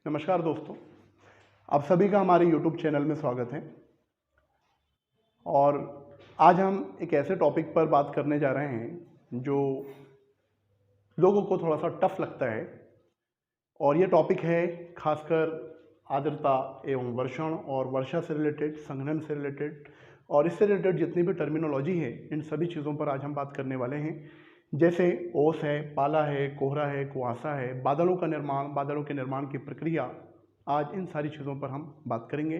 नमस्कार दोस्तों, आप सभी का हमारे YouTube चैनल में स्वागत है। और आज हम एक ऐसे टॉपिक पर बात करने जा रहे हैं जो लोगों को थोड़ा सा टफ लगता है, और ये टॉपिक है खासकर आर्द्रता एवं वर्षण और वर्षा से रिलेटेड, संघनन से रिलेटेड और इससे रिलेटेड जितनी भी टर्मिनोलॉजी है, इन सभी चीज़ों पर आज हम बात करने वाले हैं। जैसे ओस है, पाला है, कोहरा है, कुहासा है, बादलों का निर्माण, बादलों के निर्माण की प्रक्रिया, आज इन सारी चीज़ों पर हम बात करेंगे।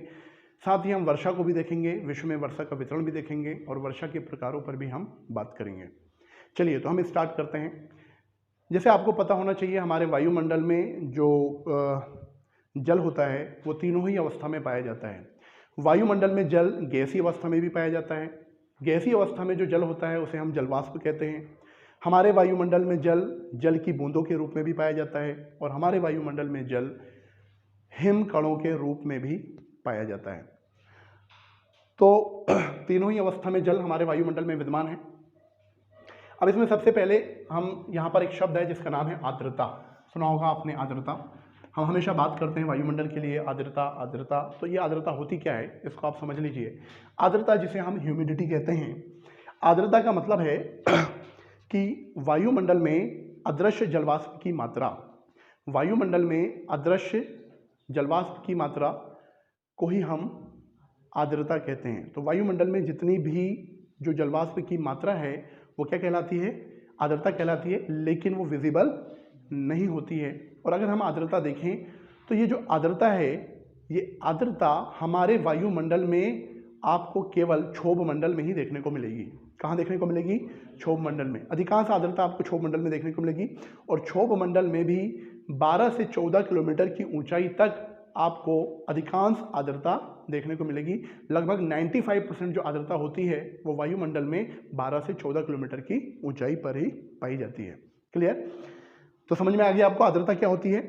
साथ ही हम वर्षा को भी देखेंगे, विश्व में वर्षा का वितरण भी देखेंगे और वर्षा के प्रकारों पर भी हम बात करेंगे। चलिए तो हम स्टार्ट करते हैं। जैसे आपको पता होना चाहिए, हमारे वायुमंडल में जो जल होता है वो तीनों ही अवस्था में पाया जाता है। वायुमंडल में जल गैसीय अवस्था में भी पाया जाता है। गैसीय अवस्था में जो जल होता है उसे हम जलवाष्प कहते हैं। हमारे वायुमंडल में जल जल की बूंदों के रूप में भी पाया जाता है और हमारे वायुमंडल में जल हिमकणों के रूप में भी पाया जाता है। तो तीनों ही अवस्था में जल हमारे वायुमंडल में विद्यमान है। अब इसमें सबसे पहले हम यहाँ पर एक शब्द है जिसका नाम है आर्द्रता। सुना होगा आपने आर्द्रता। हम हमेशा बात करते हैं वायुमंडल के लिए आर्द्रता आर्द्रता। तो ये आर्द्रता होती क्या है, इसको आप समझ लीजिए। आर्द्रता जिसे हम ह्यूमिडिटी कहते हैं, आर्द्रता का मतलब है कि वायुमंडल में अदृश्य जलवाष्प की मात्रा, वायुमंडल में अदृश्य जलवाष्प की मात्रा को ही हम आर्द्रता कहते हैं। तो वायुमंडल में जितनी भी जो जलवाष्प की मात्रा है वो क्या कहलाती है, आर्द्रता कहलाती है, लेकिन वो विजिबल नहीं होती है। और अगर हम आर्द्रता देखें तो ये जो आर्द्रता है, ये आर्द्रता हमारे वायुमंडल में आपको केवल क्षोभ मंडल में ही देखने को मिलेगी। कहाँ देखने को मिलेगी? क्षोभ मंडल में। अधिकांश आर्द्रता आपको क्षोभ मंडल में देखने को मिलेगी और क्षोभ मंडल में भी 12 से 14 किलोमीटर की ऊंचाई तक आपको अधिकांश आर्द्रता देखने को मिलेगी। लगभग 95% जो आर्द्रता होती है वो वायुमंडल में 12 से 14 किलोमीटर की ऊंचाई पर ही पाई जाती है। क्लियर? तो समझ में आ गया आपको आर्द्रता क्या होती है।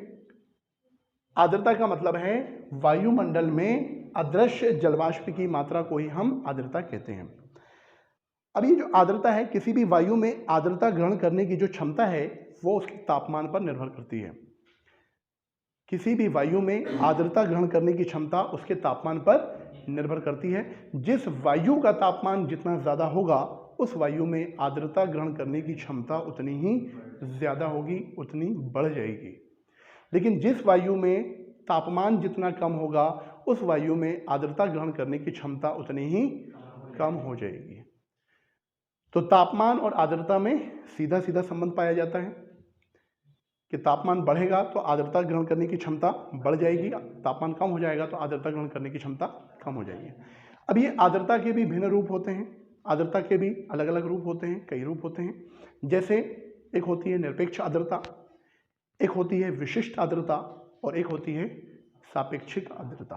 आर्द्रता का मतलब है वायुमंडल में अदृश्य जलवाष्प की मात्रा को ही हम आर्द्रता कहते हैं। अब ये जो आर्द्रता है, किसी भी वायु में आर्द्रता ग्रहण करने की जो क्षमता है वो उसके तापमान पर निर्भर करती है। किसी भी वायु में आर्द्रता ग्रहण करने की क्षमता उसके तापमान पर निर्भर करती है। जिस वायु का तापमान जितना ज़्यादा होगा उस वायु में आर्द्रता ग्रहण करने की क्षमता उतनी ही ज़्यादा होगी, उतनी बढ़ जाएगी। लेकिन जिस वायु में तापमान जितना कम होगा उस वायु में आर्द्रता ग्रहण करने की क्षमता उतनी ही कम हो जाएगी। तो तापमान और आर्द्रता में सीधा सीधा संबंध पाया जाता है कि तापमान बढ़ेगा तो आर्द्रता ग्रहण करने की क्षमता बढ़ जाएगी, तापमान कम हो जाएगा तो आर्द्रता ग्रहण करने की क्षमता कम हो जाएगी। अब ये आर्द्रता के भी भिन्न रूप होते हैं, आर्द्रता के भी अलग अलग रूप होते हैं, कई रूप होते हैं। जैसे एक होती है निरपेक्ष आर्द्रता, एक होती है विशिष्ट आर्द्रता और एक होती है सापेक्षिक आर्द्रता।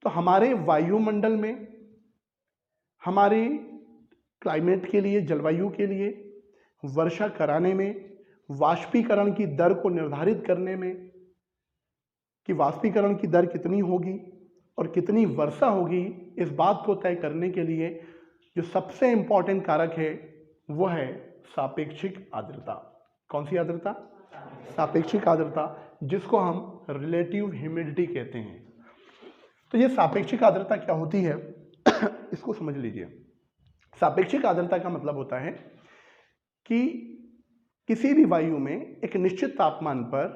तो हमारे वायुमंडल में, हमारे क्लाइमेट के लिए, जलवायु के लिए, वर्षा कराने में, वाष्पीकरण की दर को निर्धारित करने में कि वाष्पीकरण की दर कितनी होगी और कितनी वर्षा होगी, इस बात को तय करने के लिए जो सबसे इंपॉर्टेंट कारक है वो है सापेक्षिक आर्द्रता। कौन सी आर्द्रता? सापेक्षिक आर्द्रता, जिसको हम रिलेटिव ह्यूमिडिटी कहते हैं। तो ये सापेक्षिक आर्द्रता क्या होती है इसको समझ लीजिए। सापेक्षिक आर्द्रता का मतलब होता है कि किसी भी वायु में एक निश्चित तापमान पर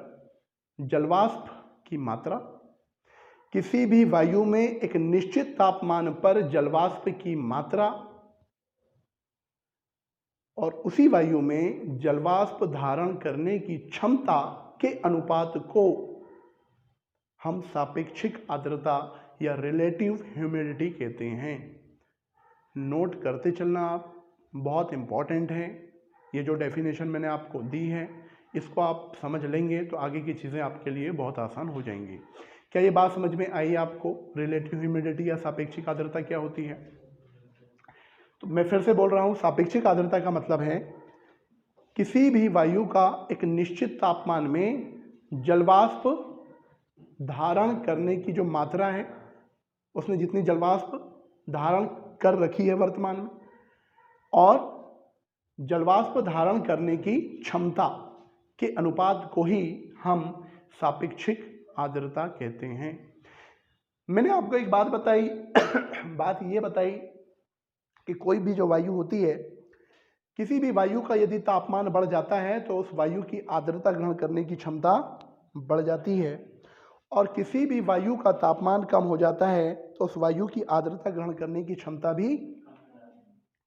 जलवाष्प की मात्रा, किसी भी वायु में एक निश्चित तापमान पर जलवाष्प की मात्रा और उसी वायु में जलवाष्प धारण करने की क्षमता के अनुपात को हम सापेक्षिक आर्द्रता या रिलेटिव ह्यूमिडिटी कहते हैं। नोट करते चलना आप, बहुत इंपॉर्टेंट है। ये जो डेफिनेशन मैंने आपको दी है इसको आप समझ लेंगे तो आगे की चीज़ें आपके लिए बहुत आसान हो जाएंगी। क्या ये बात समझ में आई आपको? रिलेटिव ह्यूमिडिटी या सापेक्षिक आर्द्रता क्या होती है? तो मैं फिर से बोल रहा हूँ, सापेक्षिक आर्द्रता का मतलब है किसी भी वायु का एक निश्चित तापमान में जलवाष्प धारण करने की जो मात्रा है, उसने जितनी जलवाष्प धारण कर रखी है वर्तमान में, और जलवाष्प धारण करने की क्षमता के अनुपात को ही हम सापेक्षिक आर्द्रता कहते हैं। मैंने आपको एक बात बताई बात ये बताई कि कोई भी जो वायु होती है, किसी भी वायु का यदि तापमान बढ़ जाता है तो उस वायु की आर्द्रता ग्रहण करने की क्षमता बढ़ जाती है, और किसी भी वायु का तापमान कम हो जाता है तो उस वायु की आर्द्रता ग्रहण करने की क्षमता भी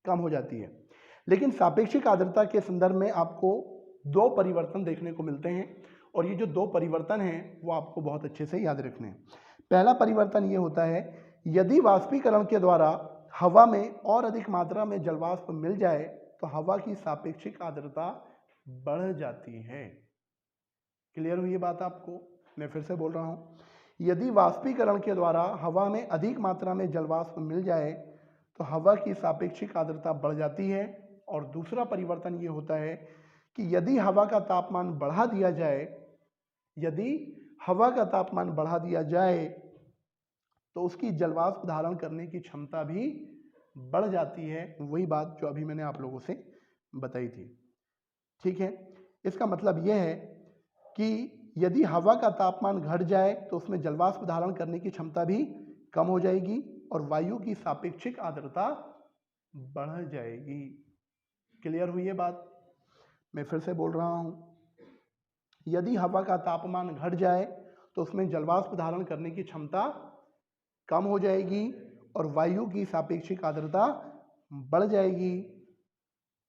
कम हो जाती है। लेकिन सापेक्षिक आर्द्रता के संदर्भ में आपको दो परिवर्तन देखने को मिलते हैं, और ये जो दो परिवर्तन हैं वो आपको बहुत अच्छे से याद रखने हैं। पहला परिवर्तन ये होता है, यदि वाष्पीकरण के द्वारा हवा में और अधिक मात्रा में जलवाष्प मिल जाए तो हवा की सापेक्षिक आर्द्रता बढ़ जाती है। क्लियर हुई ये बात आपको? मैं फिर से बोल रहा हूँ, यदि वाष्पीकरण के द्वारा हवा में अधिक मात्रा में जलवाष्प मिल जाए तो हवा की सापेक्षिक आर्द्रता बढ़ जाती है। और दूसरा परिवर्तन ये होता है कि यदि हवा का तापमान बढ़ा दिया जाए, यदि हवा का तापमान बढ़ा दिया जाए तो उसकी जलवाष्प धारण करने की क्षमता भी बढ़ जाती है। वही बात जो अभी मैंने आप लोगों से बताई थी। ठीक है, इसका मतलब यह है कि यदि हवा का तापमान घट जाए तो उसमें जलवाष्प धारण करने की क्षमता भी कम हो जाएगी और वायु की सापेक्षिक आर्द्रता बढ़ जाएगी। क्लियर हुई ये बात? मैं फिर से बोल रहा हूं, यदि हवा का तापमान घट जाए तो उसमें जलवाष्प धारण करने की क्षमता कम हो जाएगी और वायु की सापेक्षिक आर्द्रता बढ़ जाएगी।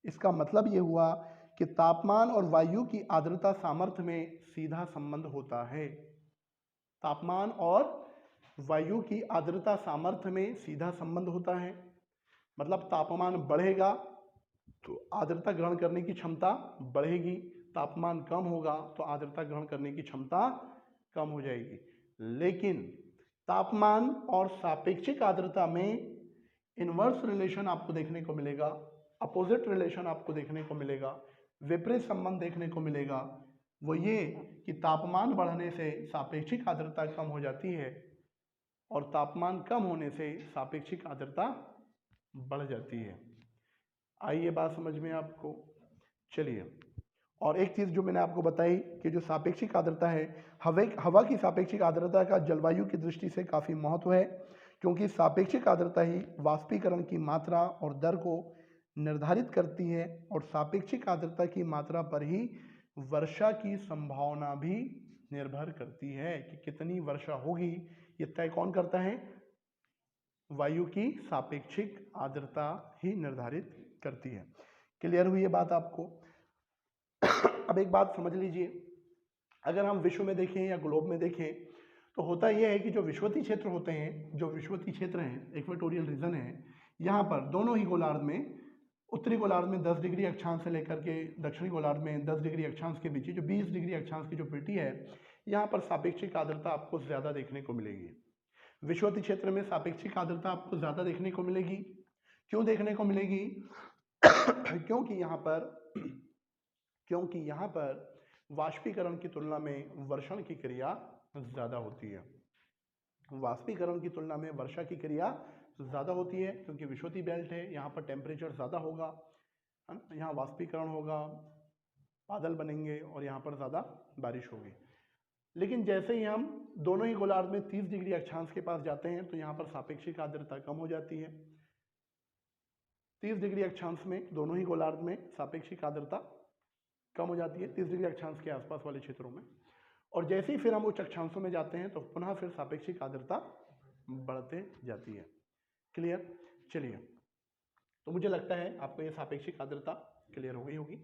इसका मतलब ये हुआ कि तापमान और वायु की आर्द्रता सामर्थ्य में सीधा संबंध होता है। तापमान और वायु की आर्द्रता सामर्थ्य में सीधा संबंध होता है। मतलब तापमान बढ़ेगा तो आर्द्रता ग्रहण करने की क्षमता बढ़ेगी, तापमान कम होगा तो आर्द्रता ग्रहण करने की क्षमता कम हो जाएगी। लेकिन तापमान और सापेक्षिक आर्द्रता में इनवर्स रिलेशन आपको देखने को मिलेगा, अपोजिट रिलेशन आपको देखने को मिलेगा, विपरीत संबंध देखने को मिलेगा। वो ये कि तापमान बढ़ने से सापेक्षिक आर्द्रता कम हो जाती है और तापमान कम होने से सापेक्षिक आर्द्रता बढ़ जाती है। आइए बात समझ में आपको। चलिए, और एक चीज़ जो मैंने आपको बताई कि जो सापेक्षिक आर्द्रता है, हवा की सापेक्षिक आर्द्रता का जलवायु की दृष्टि से काफ़ी महत्व है, क्योंकि सापेक्षिक आर्द्रता ही वाष्पीकरण की मात्रा और दर को निर्धारित करती है और सापेक्षिक आर्द्रता की मात्रा पर ही वर्षा की संभावना भी निर्भर करती है कि कितनी वर्षा होगी। ये तय कौन करता है? वायु की सापेक्षिक आर्द्रता ही निर्धारित करती है। क्लियर हुई ये बात आपको? अब एक बात समझ लीजिए, अगर हम विश्व में देखें या ग्लोब में देखें तो होता यह है कि जो विषुवतीय क्षेत्र होते हैं, जो विषुवतीय क्षेत्र हैं, इक्वेटोरियल रीजन है, यहाँ पर दोनों ही गोलार्ध में, उत्तरी गोलार्ध में 10 डिग्री अक्षांश से लेकर के दक्षिणी गोलार्ध में 10 डिग्री अक्षांश के बीच जो 20 डिग्री अक्षांश की जो पेटी है, यहाँ पर सापेक्षिक आर्द्रता आपको ज़्यादा देखने को मिलेगी। विषुवतीय क्षेत्र में सापेक्षिक आर्द्रता आपको ज़्यादा देखने को मिलेगी। क्यों देखने को मिलेगी? क्योंकि यहाँ पर वाष्पीकरण की तुलना में वर्षण की क्रिया ज़्यादा होती है। वाष्पीकरण की तुलना में वर्षा की क्रिया ज़्यादा होती है, क्योंकि विषुवतीय बेल्ट है, यहाँ पर टेम्परेचर ज़्यादा होगा, है ना, यहाँ वाष्पीकरण होगा, बादल बनेंगे और यहाँ पर ज़्यादा बारिश होगी। लेकिन जैसे ही हम दोनों ही गोलार्ध में 30 डिग्री अक्षांश के पास जाते हैं तो यहाँ पर सापेक्षिक आर्द्रता कम हो जाती है। 30 डिग्री अक्षांश में दोनों ही गोलार्ध में सापेक्षिक आर्द्रता कम हो जाती है, 30 डिग्री अक्षांश के आसपास वाले क्षेत्रों में। और जैसे ही फिर हम उच्च अक्षांशों में जाते हैं तो पुनः फिर सापेक्षिक आर्द्रता बढ़ते जाती है। क्लियर? चलिए, तो मुझे लगता है आपको ये सापेक्षिक आर्द्रता क्लियर हो गई होगी।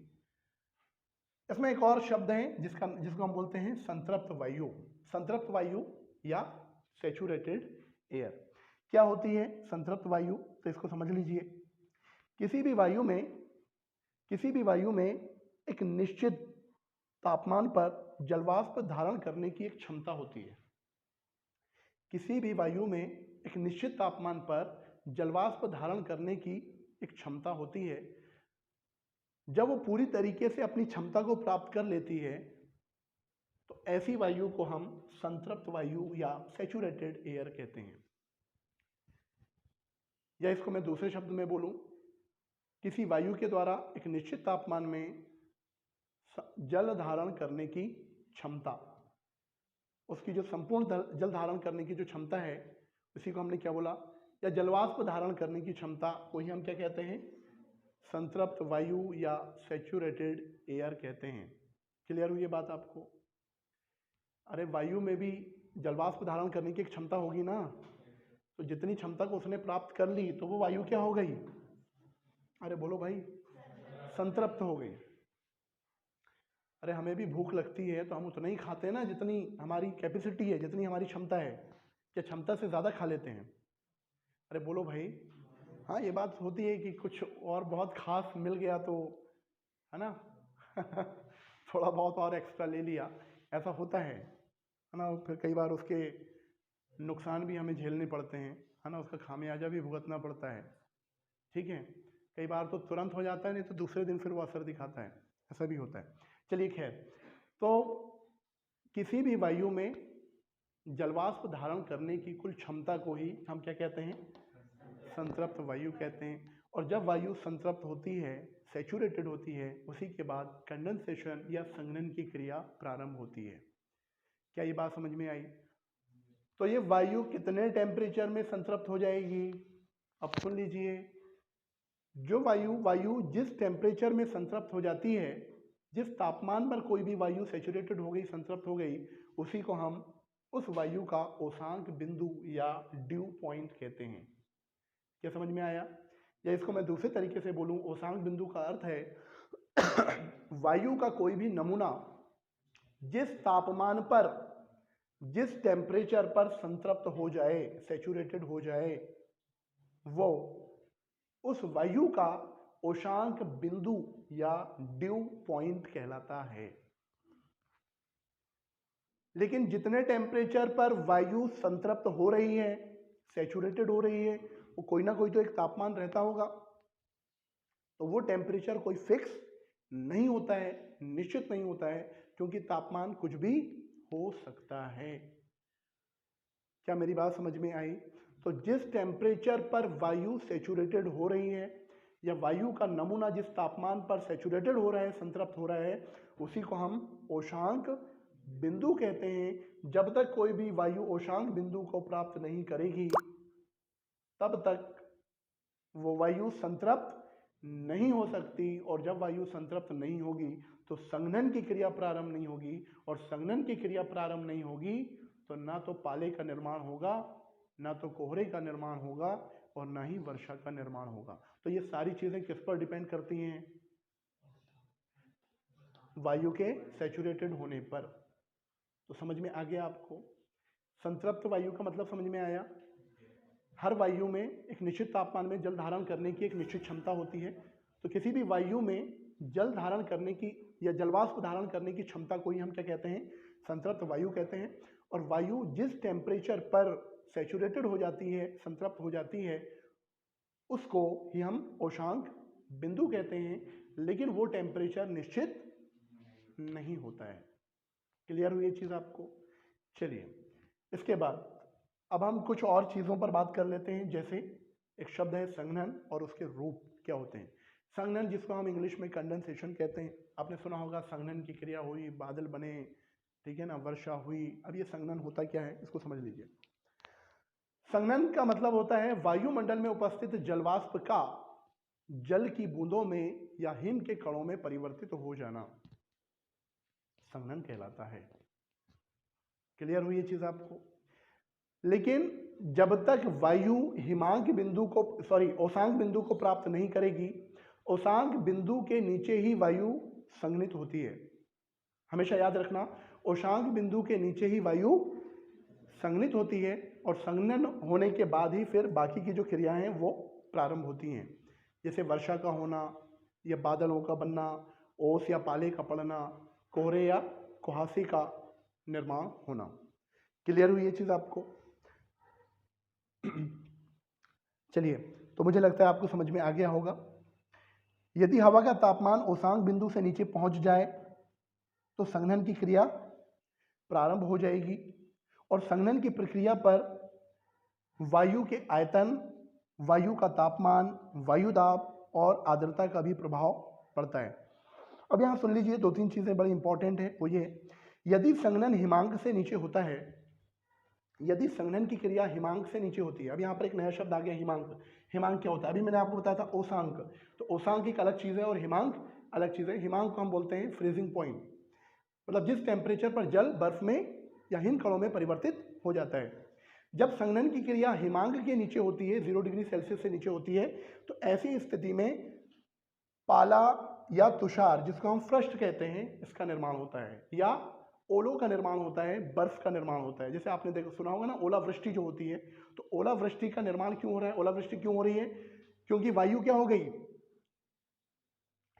इसमें एक और शब्द है जिसको हम बोलते हैं संतृप्त वायु। संतृप्त वायु या सैचुरेटेड एयर। क्या होती है संतृप्त वायु? तो इसको समझ लीजिए, किसी भी वायु में एक निश्चित तापमान पर जलवाष्प धारण करने की एक क्षमता होती है। किसी भी वायु में एक निश्चित तापमान पर जलवाष्प धारण करने की एक क्षमता होती है। जब वो पूरी तरीके से अपनी क्षमता को प्राप्त कर लेती है तो ऐसी वायु को हम संतृप्त वायु या सैचुरेटेड एयर कहते हैं। या इसको मैं दूसरे शब्द में बोलूं, किसी वायु के द्वारा एक निश्चित तापमान में जल धारण करने की क्षमता, उसकी जो संपूर्ण जल धारण करने की जो क्षमता है उसी को हमने क्या बोला, या जलवाष्प धारण करने की क्षमता को ही हम क्या कहते हैं, संतृप्त वायु या सैचुरेटेड एयर कहते हैं। क्लियर हुई ये बात आपको? अरे वायु में भी जलवाष्प धारण करने की एक क्षमता होगी ना, तो जितनी क्षमता को उसने प्राप्त कर ली तो वो वायु क्या हो गई? अरे बोलो भाई, संतृप्त हो गई। अरे हमें भी भूख लगती है तो हम उतना ही खाते हैं ना जितनी हमारी कैपेसिटी है, जितनी हमारी क्षमता है, क्या क्षमता से ज़्यादा खा लेते हैं? अरे बोलो भाई। हाँ ये बात होती है कि कुछ और बहुत खास मिल गया तो, है ना थोड़ा बहुत और एक्स्ट्रा ले लिया, ऐसा होता है ना। फिर कई बार उसके नुकसान भी हमें झेलने पड़ते हैं, है ना, उसका खामियाजा भी भुगतना पड़ता है। ठीक है, कई बार तो तुरंत हो जाता है, नहीं तो दूसरे दिन फिर वो असर दिखाता है, ऐसा भी होता है। चलिए खैर, तो किसी भी वायु में जलवाष्प धारण करने की कुल क्षमता को ही हम क्या कहते हैं, संतृप्त वायु कहते हैं। और जब वायु संतृप्त होती है, सैचुरेटेड होती है, उसी के बाद कंडेंसेशन या संघनन की क्रिया प्रारंभ होती है। क्या ये बात समझ में आई? तो ये वायु कितने टेम्परेचर में संतृप्त हो जाएगी? अब सुन लीजिए, जो वायु जिस टेम्परेचर में संतृप्त हो जाती है, जिस तापमान पर कोई भी वायु सैचुरेटेड हो गई, संतृप्त हो गई, उसी को हम उस वायु का औशांक बिंदु या ड्यू पॉइंट कहते हैं। क्या समझ में आया? या इसको मैं दूसरे तरीके से बोलूं, औशांक बिंदु का अर्थ है वायु का कोई भी नमूना जिस तापमान पर, जिस टेम्परेचर पर संतृप्त हो जाए, सैचुरेटेड हो जाए, वो उस वायु का औशांक बिंदु या ड्यू पॉइंट कहलाता है। लेकिन जितने टेम्परेचर पर वायु संतृप्त हो रही है, सैचुरेटेड हो रही है, वो कोई ना कोई तो एक तापमान रहता होगा। तो वो टेम्परेचर कोई फिक्स नहीं होता है, निश्चित नहीं होता है, क्योंकि तापमान कुछ भी हो सकता है। क्या मेरी बात समझ में आई? तो जिस टेम्परेचर पर वायु सैचुरेटेड हो रही है, या वायु का नमूना जिस तापमान पर सैचुरेटेड हो रहा है, संतृप्त हो रहा है, उसी को हम औशांक बिंदु कहते हैं। जब तक कोई भी वायु औशांक बिंदु को प्राप्त नहीं करेगी, तब तक वो वायु संतृप्त नहीं हो सकती। और जब वायु संतृप्त नहीं होगी तो संघनन की क्रिया प्रारंभ नहीं होगी, और संघनन की क्रिया प्रारंभ नहीं होगी तो ना तो पाले का निर्माण होगा, ना तो कोहरे का निर्माण होगा, और ना ही वर्षा का निर्माण होगा। तो ये सारी चीजें किस पर डिपेंड करती हैं? वायु के सैचुरेटेड होने पर। तो समझ में आ गया आपको? संतृप्त वायु का मतलब समझ में आया? हर वायु में एक निश्चित तापमान में जल धारण करने की एक निश्चित क्षमता होती है। तो किसी भी वायु में जल धारण करने की या जलवाष्प धारण करने की क्षमता को ही हम क्या कहते हैं? संतृप्त वायु कहते हैं। और वायु जिस टेम्परेचर पर सैचुरेटेड हो जाती है, संतृप्त हो जाती है, उसको ही हम औशांक बिंदु कहते हैं। लेकिन वो टेम्परेचर निश्चित नहीं होता है। क्लियर हुई ये चीज़ आपको? चलिए, इसके बाद अब हम कुछ और चीज़ों पर बात कर लेते हैं। जैसे एक शब्द है संघनन, और उसके रूप क्या होते हैं। संघनन, जिसको हम इंग्लिश में कंडेंसेशन कहते हैं, आपने सुना होगा, संघनन की क्रिया हुई, बादल बने, ठीक है ना, वर्षा हुई। अब ये संघनन होता क्या है, इसको समझ लीजिए। संघनन का मतलब होता है वायुमंडल में उपस्थित जलवाष्प का जल की बूंदों में या हिम के कणों में परिवर्तित हो जाना, संघनन कहलाता है। क्लियर हुई ये चीज आपको? लेकिन जब तक वायु हिमांक बिंदु को, औशांक बिंदु को प्राप्त नहीं करेगी, औशांक बिंदु के नीचे ही वायु संघनित होती है। हमेशा याद रखना, औशांक बिंदु के नीचे ही वायु संघनित होती है, और संघनन होने के बाद ही फिर बाकी की जो क्रियाएं हैं वो प्रारंभ होती हैं। जैसे वर्षा का होना, या बादलों का बनना, ओस या पाले का पड़ना, कोहरे या कुहासे का निर्माण होना। क्लियर हुई ये चीज आपको? चलिए, तो मुझे लगता है आपको समझ में आ गया होगा। यदि हवा का तापमान औशांक बिंदु से नीचे पहुंच जाए तो संघनन की क्रिया प्रारंभ हो जाएगी, और संघनन की प्रक्रिया पर वायु के आयतन, वायु का तापमान, वायु दाब और आर्द्रता का भी प्रभाव पड़ता है। अब यहाँ सुन लीजिए, दो तीन चीज़ें बड़ी इंपॉर्टेंट है। वो ये यदि संघनन हिमांक से नीचे होता है, यदि संघनन की क्रिया हिमांक से नीचे होती है, अब यहाँ पर एक नया शब्द आ गया हिमांक। हिमांक क्या होता है? अभी मैंने आपको बताया था ओसांक, तो ओसांक एक अलग चीज़ है और हिमांक अलग चीज़ है। हिमांक को हम बोलते हैं फ्रीजिंग पॉइंट, मतलब जिस टेम्परेचर पर जल बर्फ में या हिमकणों में परिवर्तित हो जाता है। जब संघनन की क्रिया हिमांक के नीचे होती है, 0 डिग्री सेल्सियस से नीचे होती है, तो ऐसी स्थिति में पाला या तुषार, जिसको हम फ्रस्ट कहते हैं, इसका निर्माण होता है, या ओलों का निर्माण होता है, बर्फ का निर्माण होता है। जैसे आपने देखो सुना होगा ना, ओलावृष्टि जो होती है, तो ओलावृष्टि का निर्माण क्यों हो रहा है? ओलावृष्टि क्यों हो रही है? क्योंकि वायु क्या हो गई?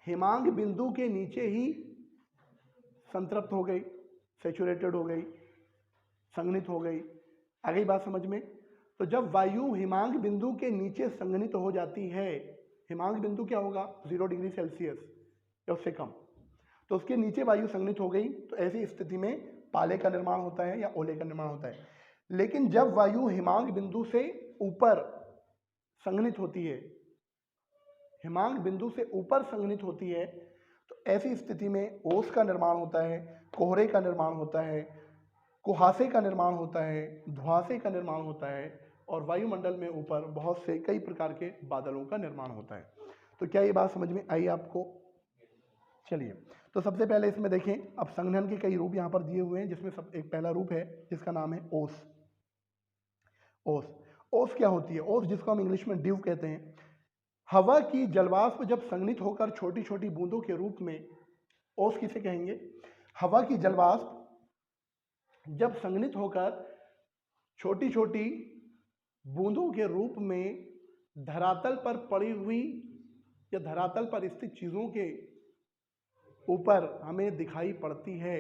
हिमांक बिंदु के नीचे ही संतृप्त हो गई, सैचुरेटेड हो गई, संघनित हो गई। आ गई बात समझ में? तो जब वायु हिमांक बिंदु के नीचे संघनित हो जाती है, हिमांक बिंदु क्या होगा? 0 डिग्री सेल्सियस या उससे कम, तो उसके नीचे वायु संघनित हो गई, तो ऐसी स्थिति में पाले का निर्माण होता है या ओले का निर्माण होता है। लेकिन जब वायु हिमांक बिंदु से ऊपर संघनित होती है, हिमांक बिंदु से ऊपर संघनित होती है, तो ऐसी स्थिति में ओस का निर्माण होता है, कोहरे का निर्माण होता है, कुहासे का निर्माण होता है, धुआंसे का निर्माण होता है, और वायुमंडल में ऊपर बहुत से कई प्रकार के बादलों का निर्माण होता है। तो क्या ये बात समझ में आई आपको? चलिए, तो सबसे पहले इसमें देखें, अब संघनन के कई रूप यहाँ पर दिए हुए हैं, जिसमें सब एक पहला रूप है जिसका नाम है ओस। ओस, ओस क्या होती है? ओस, जिसको हम इंग्लिश में ड्यू कहते हैं, हवा की जलवाष्प जब संघनित होकर छोटी छोटी बूंदों के रूप में, ओस किसे कहेंगे? हवा की जलवाष्प जब संघनित होकर छोटी छोटी बूंदों के रूप में धरातल पर पड़ी हुई या धरातल पर स्थित चीजों के ऊपर हमें दिखाई पड़ती है,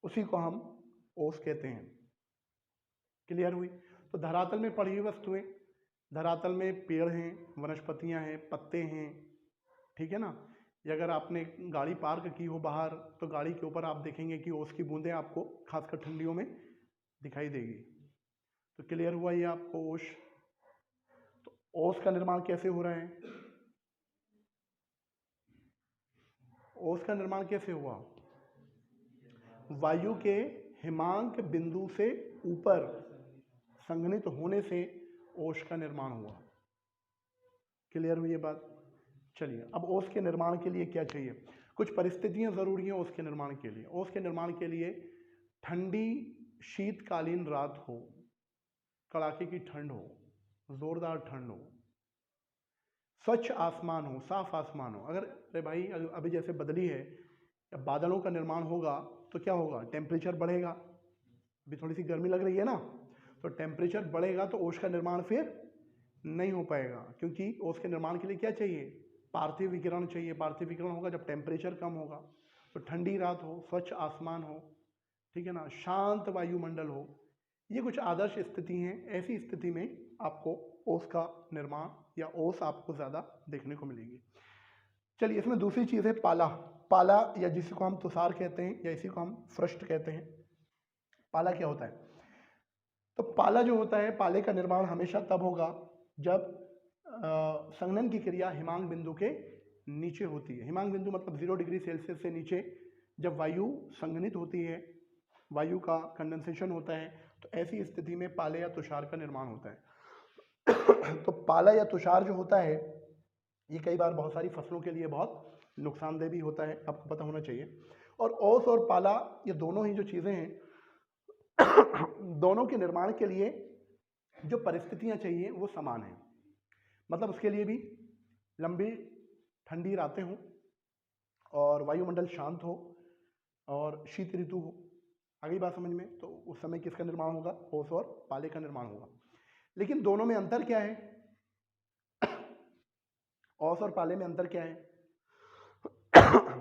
उसी को हम ओस कहते हैं। क्लियर हुई? तो धरातल में पड़ी हुई वस्तुएं, धरातल में पेड़ हैं, वनस्पतियां हैं, पत्ते हैं, ठीक है ना। या अगर आपने गाड़ी पार्क की हो बाहर, तो गाड़ी के ऊपर आप देखेंगे कि ओस की बूंदें आपको खासकर ठंडियों में दिखाई देगी। तो क्लियर हुआ ये आपको ओस? तो ओस का निर्माण कैसे हो रहा है? ओस का निर्माण कैसे हुआ? वायु के हिमांक बिंदु से ऊपर संघनित होने से ओस का निर्माण हुआ। क्लियर हुई ये बात? चलिए, अब ओस के निर्माण के लिए क्या चाहिए? कुछ परिस्थितियां जरूरी हैं ओस के निर्माण के लिए। ओस के निर्माण के लिए ठंडी शीतकालीन रात हो, कड़ाके की ठंड हो, जोरदार ठंड हो, स्वच्छ आसमान हो, साफ आसमान हो। अगर अरे भाई अभी जैसे बदली है, जब बादलों का निर्माण होगा तो क्या होगा? टेम्परेचर बढ़ेगा। अभी थोड़ी सी गर्मी लग रही है ना, तो टेम्परेचर बढ़ेगा, तो ओस का निर्माण फिर नहीं हो पाएगा, क्योंकि ओस के निर्माण के लिए क्या चाहिए? पार्थिव विकिरण चाहिए। पार्थिव विकिरण होगा जब टेम्परेचर कम होगा। तो ठंडी रात हो, स्वच्छ आसमान हो, ठीक है ना, शांत वायुमंडल हो, ये कुछ आदर्श स्थिति हैं। ऐसी स्थिति में आपको ओस का निर्माण या ओस आपको ज़्यादा देखने को मिलेगी। चलिए, इसमें दूसरी चीज़ है पाला। पाला, या जिसको हम तुषार कहते हैं, या इसी को हम फ्रस्ट कहते हैं। पाला क्या होता है? तो पाला जो होता है, पाले का निर्माण हमेशा तब होगा जब संघनन की क्रिया हिमांक बिंदु के नीचे होती है। हिमांक बिंदु मतलब 0 डिग्री सेल्सियस से नीचे जब वायु संघनित होती है, वायु का कंडेंसेशन होता है, तो ऐसी स्थिति में पाले या तुषार का निर्माण होता है। तो पाला या तुषार जो होता है, ये कई बार बहुत सारी फसलों के लिए बहुत नुकसानदेह भी होता है, आपको पता होना चाहिए। और ओस और पाला, ये दोनों ही जो चीज़ें हैं, दोनों के निर्माण के लिए जो परिस्थितियां चाहिए वो समान है। मतलब उसके लिए भी लंबी ठंडी रातें हों और वायुमंडल शांत हो और शीत ऋतु हो। आगे बात समझ में? तो उस समय किसका निर्माण होगा? ओस और पाले का निर्माण होगा। लेकिन दोनों में अंतर क्या है? ओस और पाले में अंतर क्या है?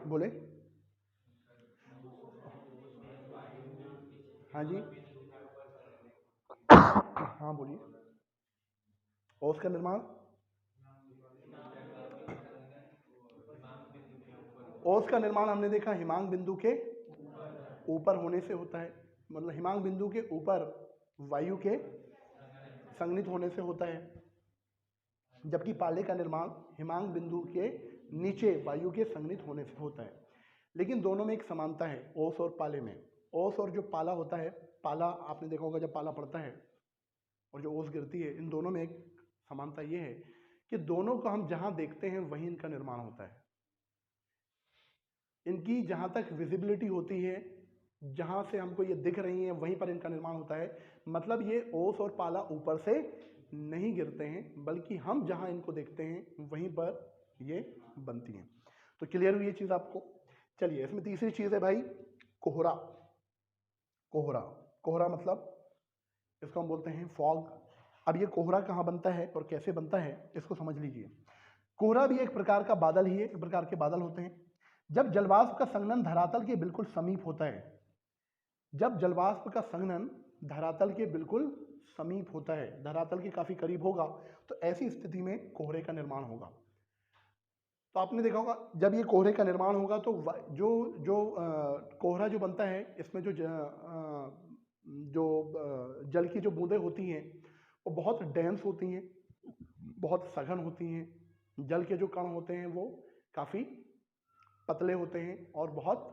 बोले। हाँ जी, हाँ बोलिए। ओस का निर्माण, ओस का निर्माण हमने देखा हिमांक बिंदु के ऊपर होने से होता है। मतलब हिमांक बिंदु के ऊपर वायु के संघनित होने से होता है, जबकि पाले का निर्माण हिमांक बिंदु के नीचे वायु के संघनित होने से होता है। लेकिन दोनों में एक समानता है, ओस और पाले में। ओस और जो पाला होता है, पाला आपने देखा होगा जब पाला पड़ता है और जो ओस गिरती है, इन दोनों में एक समानता ये है कि दोनों को हम जहाँ देखते हैं वहीं इनका निर्माण होता है। इनकी जहाँ तक विजिबिलिटी होती है, जहाँ से हमको ये दिख रही हैं वहीं पर इनका निर्माण होता है। मतलब ये ओस और पाला ऊपर से नहीं गिरते हैं, बल्कि हम जहाँ इनको देखते हैं वहीं पर ये बनती हैं। तो क्लियर हुई ये चीज़ आपको। चलिए, इसमें तीसरी चीज़ है भाई कोहरा। कोहरा, कोहरा मतलब इसको हम बोलते हैं फॉग। अब ये कोहरा कहाँ बनता है और कैसे बनता है इसको समझ लीजिए। कोहरा भी एक प्रकार का बादल ही है, एक प्रकार के बादल होते हैं। जब जलवाष्प का संघनन धरातल के बिल्कुल समीप होता है, जब जलवाष्प का संघनन धरातल के बिल्कुल समीप होता है, धरातल के काफी करीब होगा, तो ऐसी स्थिति में कोहरे का निर्माण होगा। तो आपने देखा होगा जब ये कोहरे का निर्माण होगा तो जो जो कोहरा जो बनता है, इसमें जो जल की जो बूंदें होती हैं वो बहुत डेंस होती हैं, बहुत सघन होती हैं। जल के जो कण होते हैं वो काफ़ी पतले होते हैं और बहुत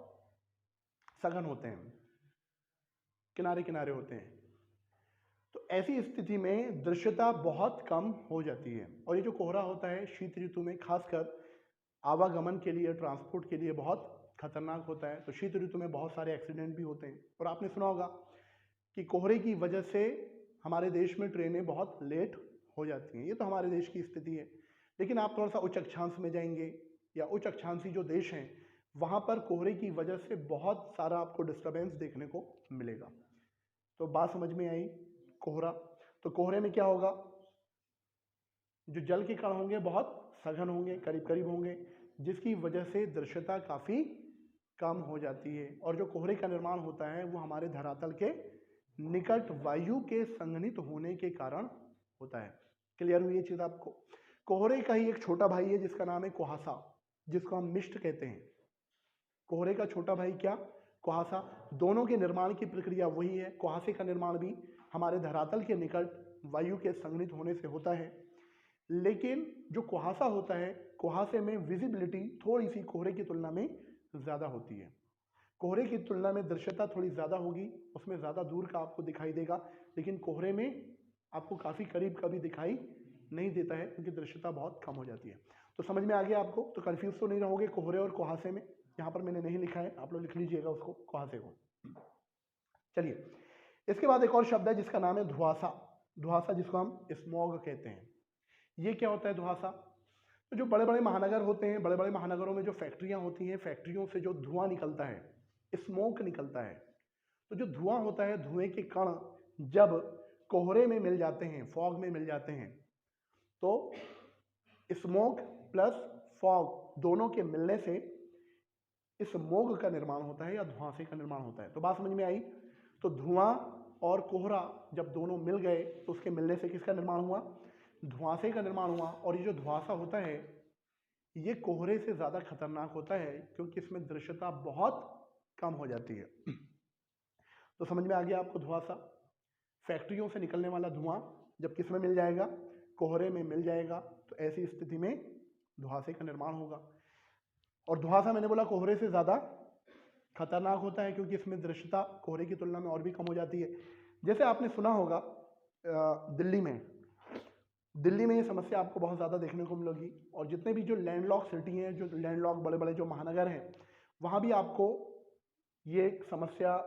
सघन होते हैं, किनारे किनारे होते हैं। तो ऐसी स्थिति में दृश्यता बहुत कम हो जाती है। और ये जो कोहरा होता है शीत ऋतु में खासकर आवागमन के लिए, ट्रांसपोर्ट के लिए बहुत खतरनाक होता है। तो शीत ऋतु में बहुत सारे एक्सीडेंट भी होते हैं। और आपने सुना होगा कि कोहरे की वजह से हमारे देश में ट्रेनें बहुत लेट हो जाती हैं। ये तो हमारे देश की स्थिति है। लेकिन आप थोड़ा सा उच्च अक्षांश में जाएंगे या उच्च अक्षांशी जो देश हैं, वहाँ पर कोहरे की वजह से बहुत सारा आपको डिस्टर्बेंस देखने को मिलेगा। तो बात समझ में आई कोहरा। तो कोहरे में क्या होगा, जो जल के कण होंगे बहुत सघन होंगे, करीब करीब होंगे, जिसकी वजह से दृश्यता काफ़ी कम हो जाती है। और जो कोहरे का निर्माण होता है वो हमारे धरातल के निकट वायु के संघनित होने के कारण होता है। क्लियर हुई ये चीज़ आपको। कोहरे का ही एक छोटा भाई है जिसका नाम है कुहासा, जिसको हम मिस्ट कहते हैं। कोहरे का छोटा भाई क्या, कुहासा। दोनों के निर्माण की प्रक्रिया वही है। कुहासे का निर्माण भी हमारे धरातल के निकट वायु के संघनित होने से होता है। लेकिन जो कुहासा होता है, कुहासे में विजिबिलिटी थोड़ी सी कोहरे की तुलना में ज़्यादा होती है। कोहरे की तुलना में दृश्यता थोड़ी ज़्यादा होगी, उसमें ज़्यादा दूर का आपको दिखाई देगा। लेकिन कोहरे में आपको काफ़ी करीब का भी दिखाई नहीं देता है, क्योंकि दृश्यता बहुत कम हो जाती है। तो समझ में आ गया आपको। तो कंफ्यूज तो नहीं रहोगे कोहरे और कुहासे में। यहाँ पर मैंने नहीं लिखा है, आप लोग लिख लीजिएगा उसको, कुहासे को। चलिए, इसके बाद एक और शब्द है जिसका नाम है धुआसा। धुआसा जिसको हम स्मॉग कहते हैं। ये क्या होता है धुआसा? तो जो बड़े बड़े महानगर होते हैं, बड़े बड़े महानगरों में जो फैक्ट्रियां होती हैं, फैक्ट्रियों से जो धुआं निकलता है, स्मोक निकलता है। तो जो धुआं होता है, धुएं के कण जब कोहरे में मिल जाते हैं, फॉग में मिल जाते हैं, तो स्मोक प्लस फॉग दोनों के मिलने से स्मोग का निर्माण होता है या धुआंसे का निर्माण होता है। तो बात समझ में आई। तो धुआं और कोहरा जब दोनों मिल गए तो उसके मिलने से किसका निर्माण हुआ, धुआंसे का निर्माण हुआ। और ये जो धुआंसा होता है ये कोहरे से ज़्यादा खतरनाक होता है, क्योंकि इसमें दृश्यता बहुत कम हो जाती है। तो समझ में आ गया आपको धुआंसा। फैक्ट्रियों से निकलने वाला धुआं जब किस में मिल जाएगा, कोहरे में मिल जाएगा, तो ऐसी स्थिति में धुआंसे का निर्माण होगा। और धुआंसा मैंने बोला कोहरे से ज़्यादा खतरनाक होता है, क्योंकि इसमें दृश्यता कोहरे की तुलना में और भी कम हो जाती है। जैसे आपने सुना होगा दिल्ली में ये समस्या आपको बहुत ज़्यादा देखने को मिलेगी। और जितने भी जो लैंडलॉक सिटी हैं, जो लैंडलॉक बड़े बड़े जो महानगर हैं, वहाँ भी आपको ये समस्या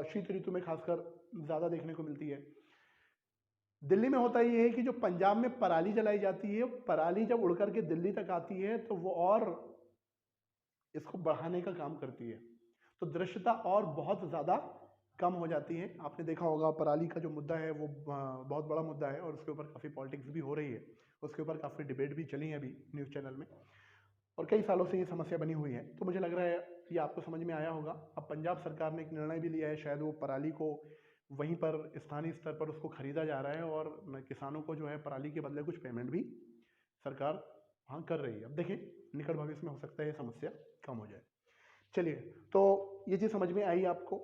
शीत ऋतु में खासकर ज़्यादा देखने को मिलती है। दिल्ली में होता ये है कि जो पंजाब में पराली जलाई जाती है, पराली जब उड़ करके दिल्ली तक आती है तो वो और इसको बढ़ाने का काम करती है। तो दृश्यता और बहुत ज़्यादा कम हो जाती है। आपने देखा होगा पराली का जो मुद्दा है वो बहुत बड़ा मुद्दा है, और उसके ऊपर काफ़ी पॉलिटिक्स भी हो रही है, उसके ऊपर काफ़ी डिबेट भी चली है अभी न्यूज़ चैनल में, और कई सालों से ये समस्या बनी हुई है। तो मुझे लग रहा है ये आपको समझ में आया होगा। अब पंजाब सरकार ने एक निर्णय भी लिया है, शायद वो पराली को वहीं पर स्थानीय स्तर पर उसको खरीदा जा रहा है, और किसानों को जो है पराली के बदले कुछ पेमेंट भी सरकार वहाँ कर रही है। अब देखें निकट भविष्य में हो सकता है ये समस्या कम हो जाए। चलिए, तो ये चीज़ समझ में आई आपको।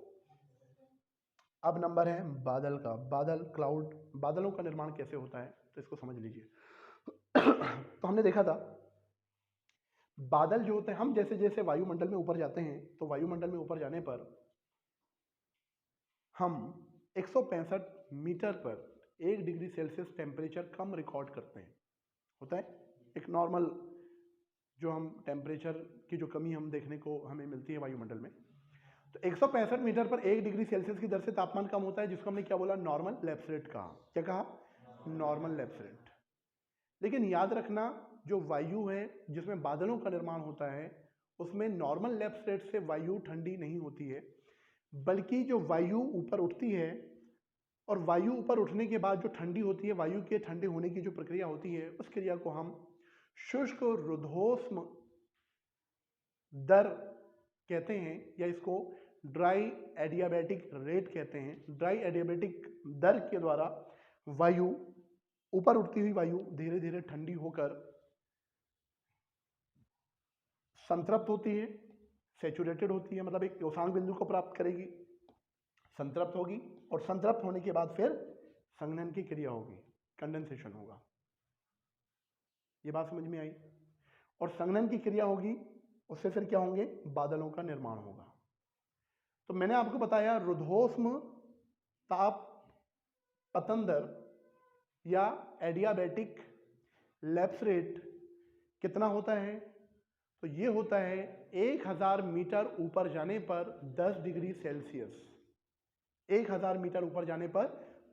अब नंबर है बादल का। बादल, क्लाउड, बादलों का निर्माण कैसे होता है तो इसको समझ लीजिए। तो हमने देखा था बादल जो होते हैं, हम जैसे जैसे वायुमंडल में ऊपर जाते हैं, तो वायुमंडल में ऊपर जाने पर हम 165 मीटर पर 1 डिग्री सेल्सियस टेम्परेचर कम रिकॉर्ड करते हैं। होता है एक नॉर्मल जो हम टेम्परेचर की जो कमी हम देखने को हमें मिलती है वायुमंडल में। तो 165 मीटर पर 1 डिग्री सेल्सियस की दर से तापमान कम होता है, जिसको हमने क्या बोला, नॉर्मल लैप्स रेट कहा। क्या कहा? Normal lapse rate. लेकिन याद रखना, जो वायु है जिसमें बादलों का निर्माण होता है उसमें नॉर्मल लैप्स रेट से वायु ठंडी नहीं होती है, बल्कि जो वायु ऊपर उठती है और वायु ऊपर उठने के बाद जो ठंडी होती है, वायु के ठंडे होने की जो प्रक्रिया होती है, उस क्रिया को हम शुष्क रुद्धोष्म दर कहते हैं, या इसको ड्राई एडियाबैटिक रेट कहते हैं। ड्राई एडियाबैटिक दर के द्वारा वायु, ऊपर उठती हुई वायु धीरे धीरे ठंडी होकर संतृप्त होती है, सैचुरेटेड होती है, मतलब एक योशांक बिंदु को प्राप्त करेगी, संतृप्त होगी, और संतृप्त होने के बाद फिर संघनन की क्रिया होगी, कंडेंसेशन होगा। ये बात समझ में आई? और संघनन की क्रिया होगी, उससे फिर क्या होंगे, बादलों का निर्माण होगा। तो मैंने आपको बताया रुद्धोष्म ताप पतन दर या एडियाबैटिक लैप्स रेट कितना होता है। तो ये होता है 1000 मीटर ऊपर जाने पर 10 डिग्री सेल्सियस। 1000 मीटर ऊपर जाने पर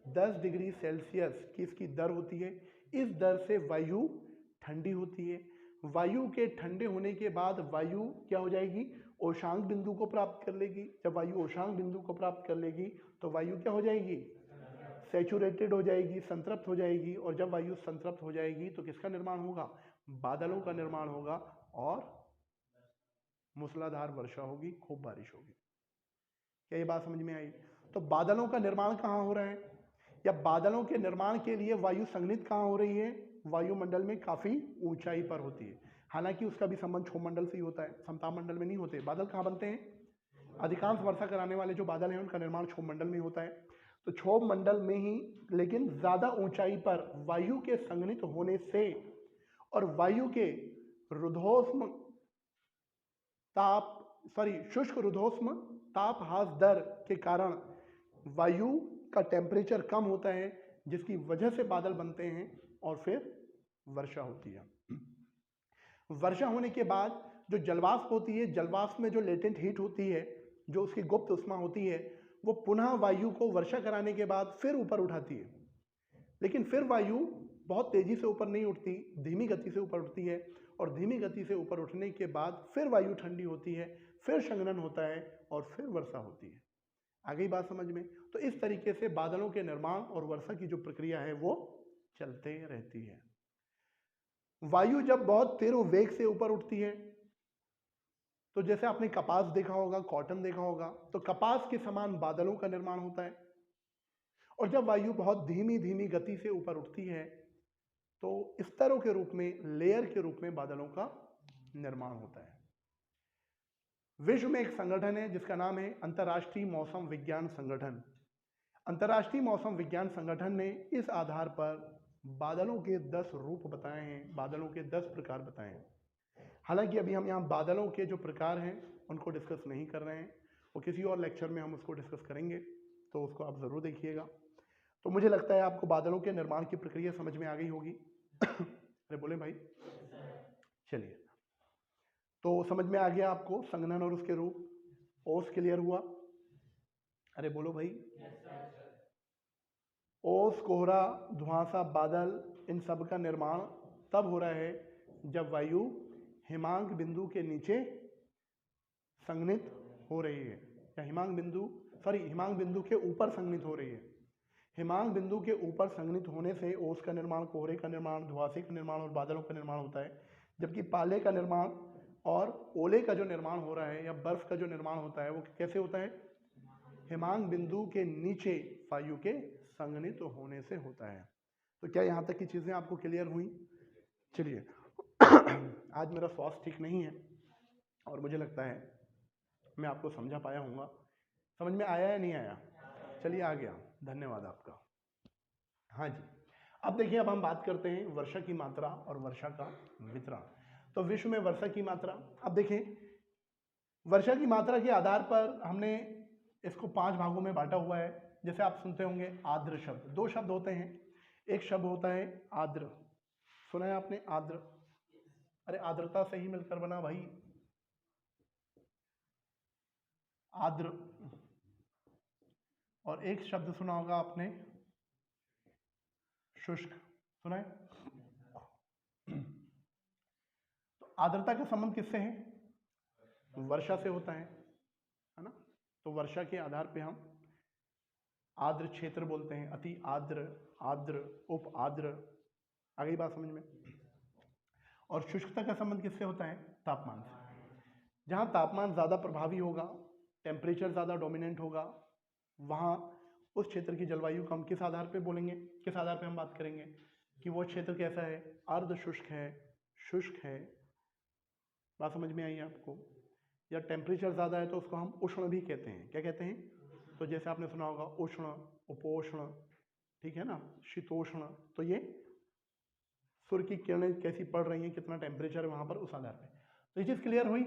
10 डिग्री सेल्सियस की इसकी दर होती है। इस दर से वायु ठंडी होती है। वायु के ठंडे होने के बाद वायु क्या हो जाएगी, ओशांक बिंदु को प्राप्त कर लेगी। जब वायु ओशांक बिंदु को प्राप्त कर लेगी तो वायु क्या हो जाएगी, सैचुरेटेड हो जाएगी, संतृप्त हो जाएगी। और जब वायु संतृप्त हो जाएगी तो किसका निर्माण होगा, बादलों का निर्माण होगा और मूसलाधार वर्षा होगी, खूब बारिश होगी। क्या ये बात समझ में आई? तो बादलों का निर्माण कहाँ हो रहा है, या बादलों के निर्माण के लिए वायु संघनित कहाँ हो रही है, वायुमंडल में काफी ऊंचाई पर होती है। हालांकि उसका भी संबंध क्षोभ मंडल से ही होता है, समताप मंडल में नहीं होते। बादल कहाँ बनते हैं, अधिकांश वर्षा कराने वाले जो बादल हैं उनका निर्माण क्षोभ मंडल में होता है। तो क्षोभ मंडल में ही, लेकिन ज्यादा ऊंचाई पर वायु के संघनित होने से और वायु के रुद्धोष्म ताप शुष्क रुद्धोष्म तापहास दर के कारण वायु का टेम्परेचर कम होता है, जिसकी वजह से बादल बनते हैं और फिर वर्षा होती है। वर्षा होने के बाद जो जलवाष्प होती है, जलवाष्प में जो लेटेंट हीट होती है, जो उसकी गुप्त उष्मा होती है, वो पुनः वायु को वर्षा कराने के बाद फिर ऊपर उठाती है। लेकिन फिर वायु बहुत तेजी से ऊपर नहीं उठती, धीमी गति से ऊपर उठती है, और धीमी गति से ऊपर उठने के बाद फिर वायु ठंडी होती है, फिर संघनन होता है और फिर वर्षा होती है। आ गई बात समझ में? तो इस तरीके से बादलों के निर्माण और वर्षा की जो प्रक्रिया है वो चलते रहती है। वायु जब बहुत तेज वेग से ऊपर उठती है, तो जैसे आपने कपास देखा होगा, कॉटन देखा होगा, तो कपास के समान बादलों का निर्माण होता है। और जब वायु बहुत धीमी धीमी गति से ऊपर उठती है तो स्तरों के रूप में, लेयर के रूप में बादलों का निर्माण होता है। विश्व में एक संगठन है जिसका नाम है अंतर्राष्ट्रीय मौसम विज्ञान संगठन। अंतर्राष्ट्रीय मौसम विज्ञान संगठन ने इस आधार पर बादलों के 10 रूप बताए हैं, बादलों के 10 प्रकार बताए हैं। हालांकि अभी हम यहाँ बादलों के जो प्रकार हैं उनको डिस्कस नहीं कर रहे हैं, वो किसी और लेक्चर में हम उसको डिस्कस करेंगे, तो उसको आप ज़रूर देखिएगा। तो मुझे लगता है आपको बादलों के निर्माण की प्रक्रिया समझ में आ गई होगी। अरे बोले भाई, चलिए, तो समझ में आ गया आपको संघनन और उसके रूप। ओस क्लियर हुआ? अरे बोलो भाई। ओस, कोहरा, धुआंसा, बादल, इन सब का निर्माण तब हो रहा है जब वायु हिमांक बिंदु के नीचे संघनित हो रही है, या हिमांक बिंदु के ऊपर संघनित हो रही है। हिमांक बिंदु के ऊपर संघनित होने से ओस का निर्माण, कोहरे का निर्माण, धुआंसे का निर्माण और बादलों का निर्माण होता है। जबकि पाले का निर्माण और ओले का जो निर्माण हो रहा है, या बर्फ का जो निर्माण होता है, वो कैसे होता है, हिमांक बिंदु के नीचे वायु के संघनित होने से होता है। तो क्या यहाँ तक की चीजें आपको क्लियर हुई? चलिए, आज मेरा स्वास्थ्य ठीक नहीं है और मुझे लगता है मैं आपको समझा पाया हूँगा। समझ में आया या नहीं आया? चलिए आ गया, धन्यवाद आपका। हाँ जी, अब देखिए, अब हम बात करते हैं वर्षा की मात्रा और वर्षा का वितरण। तो विश्व में वर्षा की मात्रा, अब देखें, वर्षा की मात्रा के आधार पर हमने इसको 5 भागों में बांटा हुआ है। जैसे आप सुनते होंगे आर्द्र शब्द, 2 शब्द होते हैं। एक शब्द होता है आर्द्र, सुना है आपने आर्द्र? अरे आर्द्रता से ही मिलकर बना भाई, आर्द्र। और एक शब्द सुना होगा आपने शुष्क, सुना है? तो आर्द्रता का संबंध किससे है? वर्षा से होता है ना। तो वर्षा के आधार पे हम आर्द्र क्षेत्र बोलते हैं, अति आर्द्र, आर्द्र, उप आर्द्र। आ गई बात समझ में? और शुष्कता का संबंध किससे होता है? तापमान से। जहाँ तापमान ज़्यादा प्रभावी होगा, टेम्परेचर ज़्यादा डोमिनेंट होगा, वहाँ उस क्षेत्र की जलवायु को हम किस आधार पे बोलेंगे, किस आधार पे हम बात करेंगे कि वो क्षेत्र कैसा है? अर्ध शुष्क है, शुष्क है। बात समझ में आई आपको? या टेम्परेचर ज़्यादा है तो उसको हम उष्ण भी कहते हैं। क्या कहते हैं? तो जैसे आपने सुना होगा उष्ण, उपोष्ण, ठीक है ना, शीतोष्ण। तो ये सूर्य की किरणें कैसी पड़ रही हैं, कितना टेम्परेचर है वहाँ पर, उस आधार पे। तो ये चीज़ क्लियर हुई।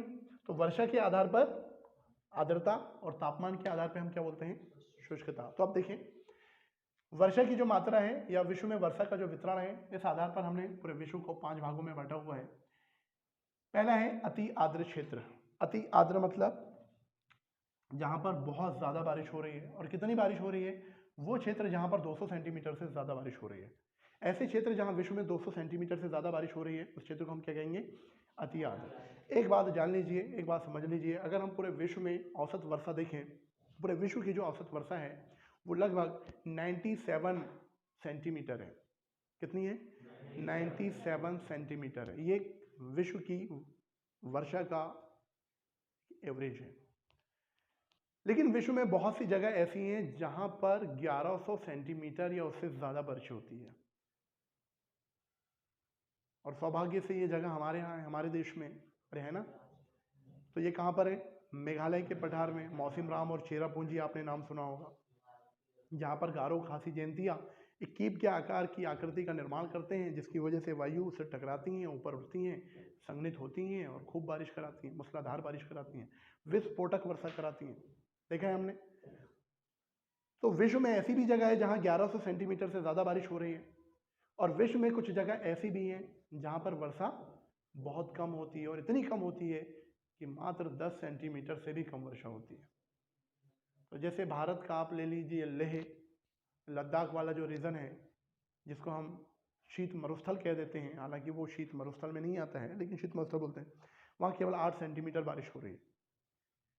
तो वर्षा के आधार पर आर्द्रता और तापमान के आधार पर हम क्या बोलते हैं? शुष्कता। तो अब देखें वर्षा की जो मात्रा है या विश्व में वर्षा का जो वितरण है, इस आधार पर हमने पूरे विश्व को 5 भागों में बांटा हुआ है। पहला है अति आर्द्र क्षेत्र। अति आर्द्र मतलब जहाँ पर बहुत ज़्यादा बारिश हो रही है। और कितनी बारिश हो रही है? वो क्षेत्र जहाँ पर 200 सेंटीमीटर से ज़्यादा बारिश हो रही है। ऐसे क्षेत्र जहाँ विश्व में 200 सेंटीमीटर से ज़्यादा बारिश हो रही है, उस क्षेत्र को हम क्या कहेंगे? अति आर्द्र। एक बात जान लीजिए, एक बात समझ लीजिए, अगर हम पूरे विश्व में औसत वर्षा देखें, पूरे विश्व की जो औसत वर्षा है वो लगभग 97 सेंटीमीटर है। कितनी है? 97 सेंटीमीटर है। ये विश्व की वर्षा का एवरेज है। लेकिन विश्व में बहुत सी जगह ऐसी हैं जहां पर 1100 सेंटीमीटर या उससे ज़्यादा बारिश होती है। और सौभाग्य से ये जगह हमारे यहाँ है, हमारे देश में है ना। तो ये कहाँ पर है? मेघालय के पठार में मौसिनराम और चेरापूंजी, आपने नाम सुना होगा। जहाँ पर गारो, खासी, जयंतिया एक कीप के आकार की आकृति का निर्माण करते हैं, जिसकी वजह से वायु उससे टकराती हैं, ऊपर उठती हैं, संघनित होती हैं और खूब बारिश कराती हैं, मूसलाधार बारिश कराती हैं, विस्फोटक वर्षा कराती हैं। देखा है हमने। तो विश्व में ऐसी भी जगह है जहाँ 1100 सेंटीमीटर से ज़्यादा बारिश हो रही है। और विश्व में कुछ जगह ऐसी भी हैं जहाँ पर वर्षा बहुत कम होती है, और इतनी कम होती है कि मात्र 10 सेंटीमीटर से भी कम वर्षा होती है। तो जैसे भारत का आप ले लीजिए, लेह लद्दाख वाला जो रीजन है, जिसको हम शीत मरुस्थल कह देते हैं, हालांकि वो शीत मरुस्थल में नहीं आता है, लेकिन शीत मरुस्थल बोलते हैं, वहाँ केवल 8 सेंटीमीटर बारिश हो रही है।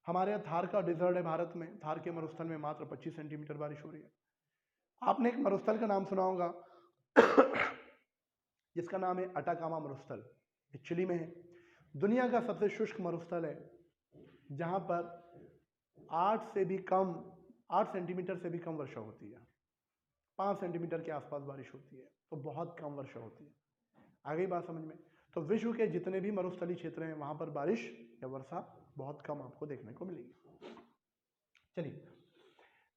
हमारे यहाँ थार का डिजर्ट है भारत में, थार के मरुस्थल में मात्र 25 सेंटीमीटर बारिश हो रही है। आपने एक मरुस्थल का नाम सुना होगा जिसका नाम है अटाकामा मरुस्थल, चिली में है। दुनिया का सबसे शुष्क मरुस्थल है, जहाँ पर 8 सेंटीमीटर से भी कम वर्षा होती है। 5 सेंटीमीटर के आसपास बारिश होती है, तो बहुत कम वर्षा होती है। आ गई बात समझ में? तो विश्व के जितने भी मरुस्थलीय क्षेत्र हैं वहाँ पर बारिश या वर्षा बहुत कम आपको देखने को मिलेगी। चलिए,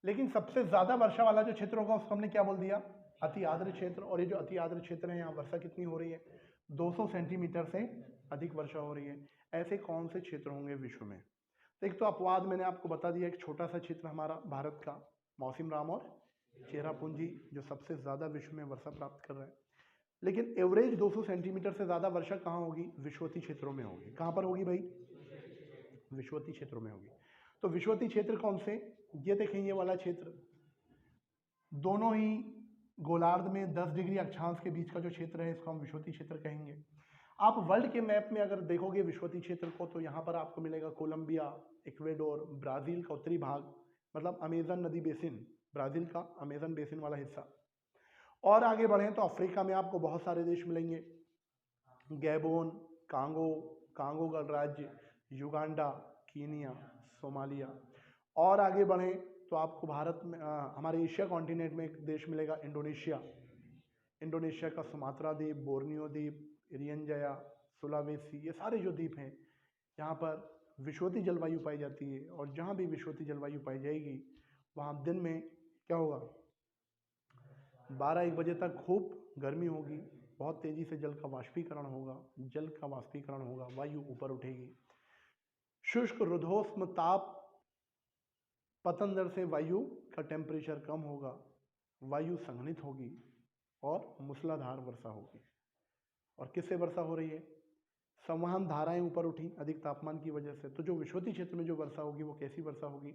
लेकिन सबसे ज़्यादा वर्षा वाला जो क्षेत्र होगा उसको हमने क्या बोल दिया? अति आर्द्र क्षेत्र। और ये जो अति आर्द्र क्षेत्र है, यहाँ वर्षा कितनी हो रही है? 200 सेंटीमीटर से अधिक वर्षा हो रही है। ऐसे कौन से क्षेत्र होंगे विश्व में? तो एक तो अपवाद मैंने आपको बता दिया, एक छोटा सा क्षेत्र हमारा भारत का मौसिनराम और चेरापूंजी, जो सबसे ज़्यादा विश्व में वर्षा प्राप्त कर रहा है। लेकिन एवरेज 200 सेंटीमीटर से ज़्यादा वर्षा कहाँ होगी? विषुवतीय क्षेत्रों में होगी। कहाँ पर होगी भाई? विषुवतीय क्षेत्रों में होगी। तो विषुवतीय क्षेत्र कौन से? ये देखें, ये वाला क्षेत्र, दोनों ही गोलार्ध में 10 डिग्री अक्षांश के बीच का जो क्षेत्र है, इसको हम विषुवतीय क्षेत्र कहेंगे। आप वर्ल्ड के मैप में अगर देखोगे विषुवतीय क्षेत्र को, तो यहाँ पर आपको मिलेगा कोलंबिया, इक्वेडोर, ब्राज़ील का उत्तरी भाग, मतलब अमेजन नदी बेसिन, ब्राज़ील का अमेजन बेसिन वाला हिस्सा। और आगे बढ़ें तो अफ्रीका में आपको बहुत सारे देश मिलेंगे, गैबोन, कांगो गणराज्य, युगांडा, कीनिया, सोमालिया। और आगे बढ़ें तो आपको भारत में हमारे एशिया कॉन्टिनेंट में एक देश मिलेगा, इंडोनेशिया का सुमात्रा द्वीप, बोर्नियो द्वीप, इरियन जया, सुलावेसी, ये सारे जो द्वीप हैं यहाँ पर विषुवतीय जलवायु पाई जाती है। और जहाँ भी विषुवतीय जलवायु पाई जाएगी वहाँ दिन में क्या होगा? 12-1 बजे तक खूब गर्मी होगी, बहुत तेज़ी से जल का वाष्पीकरण होगा, वायु ऊपर उठेगी। शुष्क रुद्धोष्म ताप पतन दर से वायु का टेम्परेचर कम होगा, वायु संघनित होगी और मूसलाधार वर्षा होगी। और किससे वर्षा हो रही है? संवहन धाराएं ऊपर उठी अधिक तापमान की वजह से। तो जो विषुवतीय क्षेत्र में जो वर्षा होगी वो कैसी वर्षा होगी?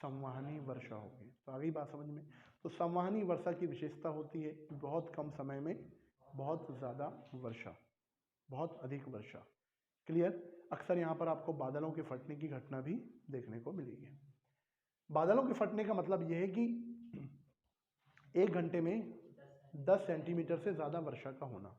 संवहनी वर्षा होगी। तो आ गई बात समझ में? तो संवहनी वर्षा की विशेषता होती है बहुत कम समय में बहुत ज़्यादा वर्षा, बहुत अधिक वर्षा। क्लियर? अक्सर यहाँ पर आपको बादलों के फटने की घटना भी देखने को मिलेगी। बादलों के फटने का मतलब यह है कि 1 घंटे में 10 सेंटीमीटर से ज़्यादा वर्षा का होना।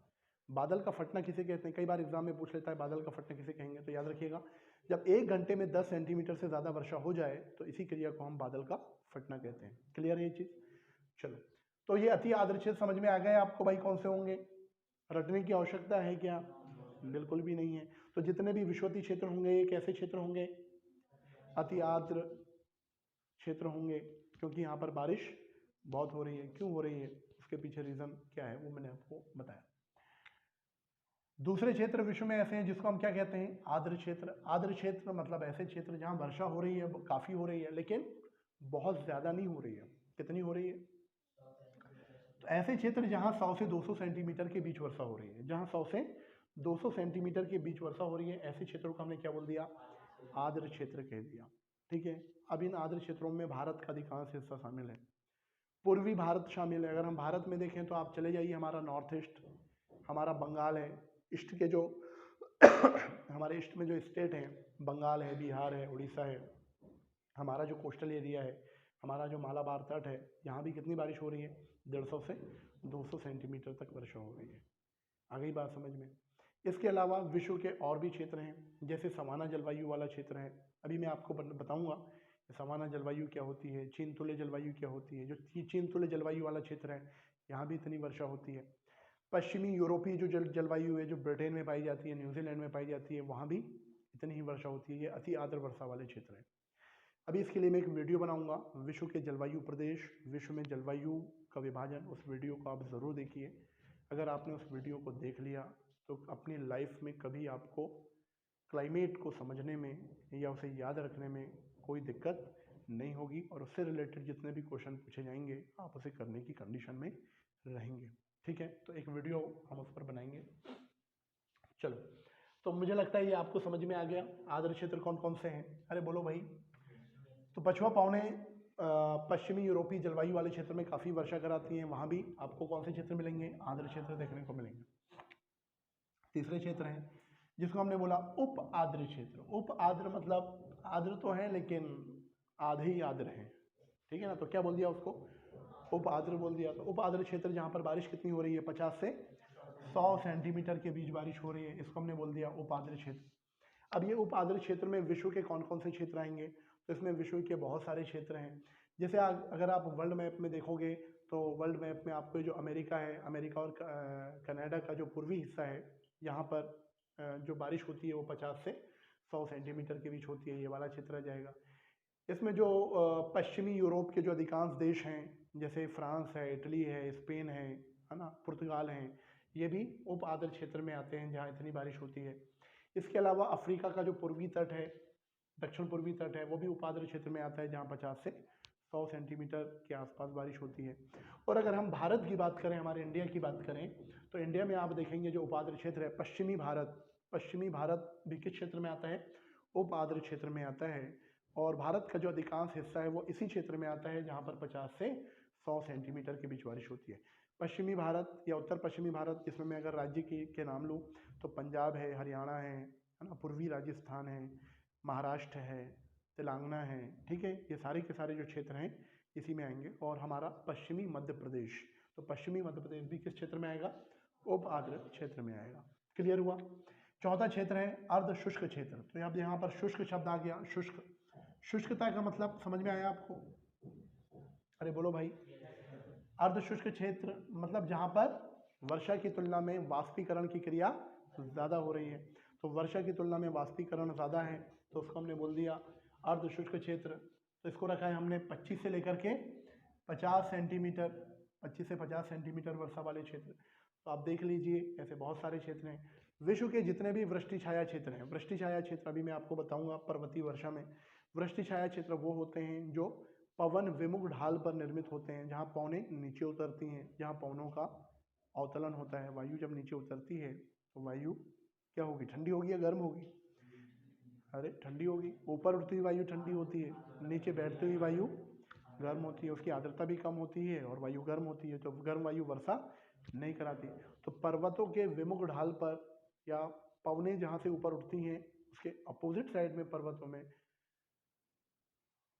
बादल का फटना किसे कहते हैं? कई बार एग्जाम में पूछ लेता है बादल का फटना किसे कहेंगे, तो याद रखिएगा जब 1 घंटे में 10 सेंटीमीटर से ज़्यादा वर्षा हो जाए तो इसी क्रिया को हम बादल का फटना कहते हैं। क्लियर है ये चीज़? चलो, तो ये अति आर्द्र क्षेत्र समझ में आ गए आपको भाई कौन से होंगे? रटने की आवश्यकता है क्या? बिल्कुल भी नहीं है। तो जितने भी विषुवतीय क्षेत्र होंगे ये कैसे क्षेत्र होंगे? अति आर्द्र क्षेत्र होंगे, क्योंकि यहाँ पर बारिश बहुत हो रही है। क्यों हो रही है उसके पीछे रीजन क्या है वो मैंने आपको बताया। दूसरे क्षेत्र विश्व में ऐसे हैं जिसको हम क्या कहते हैं? आर्द्र क्षेत्र। आर्द्र क्षेत्र मतलब ऐसे क्षेत्र जहाँ वर्षा हो रही है, काफ़ी हो रही है, लेकिन बहुत ज़्यादा नहीं हो रही है। कितनी हो रही है? तो ऐसे क्षेत्र जहाँ 100 से 200 सेंटीमीटर के बीच वर्षा हो रही है, जहाँ 100 से 200 सेंटीमीटर के बीच वर्षा हो रही है, ऐसे क्षेत्रों को हमने क्या बोल दिया? आर्द्र क्षेत्र कह दिया। ठीक है। अब इन आर्द्र क्षेत्रों में भारत का अधिकांश हिस्सा शामिल है, पूर्वी भारत शामिल है। अगर हम भारत में देखें तो आप चले जाइए हमारा नॉर्थ ईस्ट, हमारा बंगाल है, ईस्ट के जो हमारे ईस्ट में जो स्टेट हैं, बंगाल है, बिहार है, उड़ीसा है, हमारा जो कोस्टल एरिया है, हमारा जो मालाबार तट है, यहाँ भी कितनी बारिश हो रही है? 150 से 200 सेंटीमीटर तक वर्षा हो रही है। आ गई बात समझ में? इसके अलावा विश्व के और भी क्षेत्र हैं, जैसे सवाना जलवायु वाला क्षेत्र है। अभी मैं आपको बताऊंगा कि सवाना जलवायु क्या होती है, चीन तुल्य जलवायु क्या होती है। जो चीन तुल्य जलवायु वाला क्षेत्र है, यहाँ भी इतनी वर्षा होती है। पश्चिमी यूरोपीय जो जलवायु है, जो ब्रिटेन में पाई जाती है, न्यूजीलैंड में पाई जाती है, वहाँ भी इतनी ही वर्षा होती है। ये अति आर्द्र वर्षा वाले क्षेत्र है। अभी इसके लिए मैं एक वीडियो बनाऊंगा, विश्व के जलवायु प्रदेश, विश्व में जलवायु का विभाजन। उस वीडियो को आप ज़रूर देखिए। अगर आपने उस वीडियो को देख लिया तो अपनी लाइफ में कभी आपको क्लाइमेट को समझने में या उसे याद रखने में कोई दिक्कत नहीं होगी, और उससे रिलेटेड जितने भी क्वेश्चन पूछे जाएंगे आप उसे करने की कंडीशन में रहेंगे। ठीक है, तो एक वीडियो हम उस पर बनाएंगे। चलो, तो मुझे लगता है ये आपको समझ में आ गया आर्द्र क्षेत्र कौन कौन से हैं। अरे बोलो भाई। तो पछुआ पवने पश्चिमी यूरोपीय जलवायु वाले क्षेत्र में काफ़ी वर्षा कराती हैं, वहाँ भी आपको कौन से क्षेत्र मिलेंगे? आर्द्र क्षेत्र देखने को मिलेंगे। तीसरे क्षेत्र हैं जिसको हमने बोला उप आर्द्र क्षेत्र। उप आर्द्र मतलब आर्द्र तो है लेकिन आधे ही आर्द्र हैं। ठीक है ना, तो क्या बोल दिया उसको? उप आर्द्र बोल दिया। तो उप आर्द्र क्षेत्र जहाँ पर बारिश कितनी हो रही है? 50 से 100 सेंटीमीटर के बीच बारिश हो रही है, इसको हमने बोल दिया उप आर्द्र क्षेत्र। अब ये उप आर्द्र क्षेत्र में विश्व के कौन कौन से क्षेत्र आएंगे? तो इसमें विश्व के बहुत सारे क्षेत्र हैं। जैसे अगर आप वर्ल्ड मैप में देखोगे तो वर्ल्ड मैप में आपको जो अमेरिका है, अमेरिका और कनाडा का जो पूर्वी हिस्सा है, यहाँ पर जो बारिश होती है वो 50 से 100 सेंटीमीटर के बीच होती है, ये वाला क्षेत्र आ जाएगा। इसमें जो पश्चिमी यूरोप के जो अधिकांश देश हैं, जैसे फ्रांस है, इटली है, स्पेन है ना, पुर्तगाल हैं, ये भी उप आर्द्र क्षेत्र में आते हैं जहाँ इतनी बारिश होती है। इसके अलावा अफ्रीका का जो पूर्वी तट है, दक्षिण पूर्वी तट है, वो भी उप आर्द्र क्षेत्र में आता है जहाँ 50 से 100 सेंटीमीटर के आसपास बारिश होती है। और अगर हम भारत की बात करें, हमारे इंडिया की बात करें, तो इंडिया में आप देखेंगे जो उप आर्द्र क्षेत्र है पश्चिमी भारत, पश्चिमी भारत भी किस क्षेत्र में आता है? उप आर्द्र क्षेत्र में आता है। और भारत का जो अधिकांश हिस्सा है वो इसी क्षेत्र में आता है जहाँ पर 50 से 100 सेंटीमीटर के बीच बारिश होती है। पश्चिमी भारत या उत्तर पश्चिमी भारत, इसमें मैं अगर राज्य के नाम लूँ तो पंजाब है, हरियाणा है ना, पूर्वी राजस्थान है, महाराष्ट्र है, तेलंगाना है। ठीक है, ये सारे के सारे जो क्षेत्र हैं इसी में आएंगे। और हमारा पश्चिमी मध्य प्रदेश, तो पश्चिमी मध्य प्रदेश भी किस क्षेत्र में आएगा? उप आर्द्र क्षेत्र में आएगा। क्लियर हुआ? चौथा क्षेत्र है अर्ध शुष्क क्षेत्र। तो अब यहाँ पर शुष्क शब्द आ गया। शुष्क, शुष्कता का मतलब समझ में आया आपको? अरे बोलो भाई। अर्ध शुष्क क्षेत्र मतलब जहाँ पर वर्षा की तुलना में वाष्पीकरण की क्रिया ज़्यादा हो रही है। तो वर्षा की तुलना में वाष्पीकरण ज़्यादा है, तो उसको हमने बोल दिया अर्ध शुष्क क्षेत्र। तो इसको रखा है हमने 25 से लेकर के 50 सेंटीमीटर, 25 से 50 सेंटीमीटर वर्षा वाले क्षेत्र। तो आप देख लीजिए ऐसे बहुत सारे क्षेत्र हैं। विश्व के जितने भी वृष्टि छाया क्षेत्र हैं, वृष्टि छाया क्षेत्र अभी मैं आपको बताऊंगा पर्वतीय वर्षा में, वृष्टि छाया क्षेत्र वो होते हैं जो पवन विमुख ढाल पर निर्मित होते हैं, जहाँ पवनें नीचे उतरती हैं, जहाँ पवनों का अवतलन होता है। वायु जब नीचे उतरती है तो वायु क्या होगी, ठंडी होगी या गर्म होगी? अरे ठंडी होगी। ऊपर उठती हुई वायु ठंडी होती है, नीचे बैठती हुई वायु गर्म होती है, उसकी आर्द्रता भी कम होती है और वायु गर्म होती है, तो गर्म वायु वर्षा नहीं कराती। तो पर्वतों के विमुख ढाल पर या पवनें जहाँ से ऊपर उठती हैं उसके अपोजिट साइड में पर्वतों में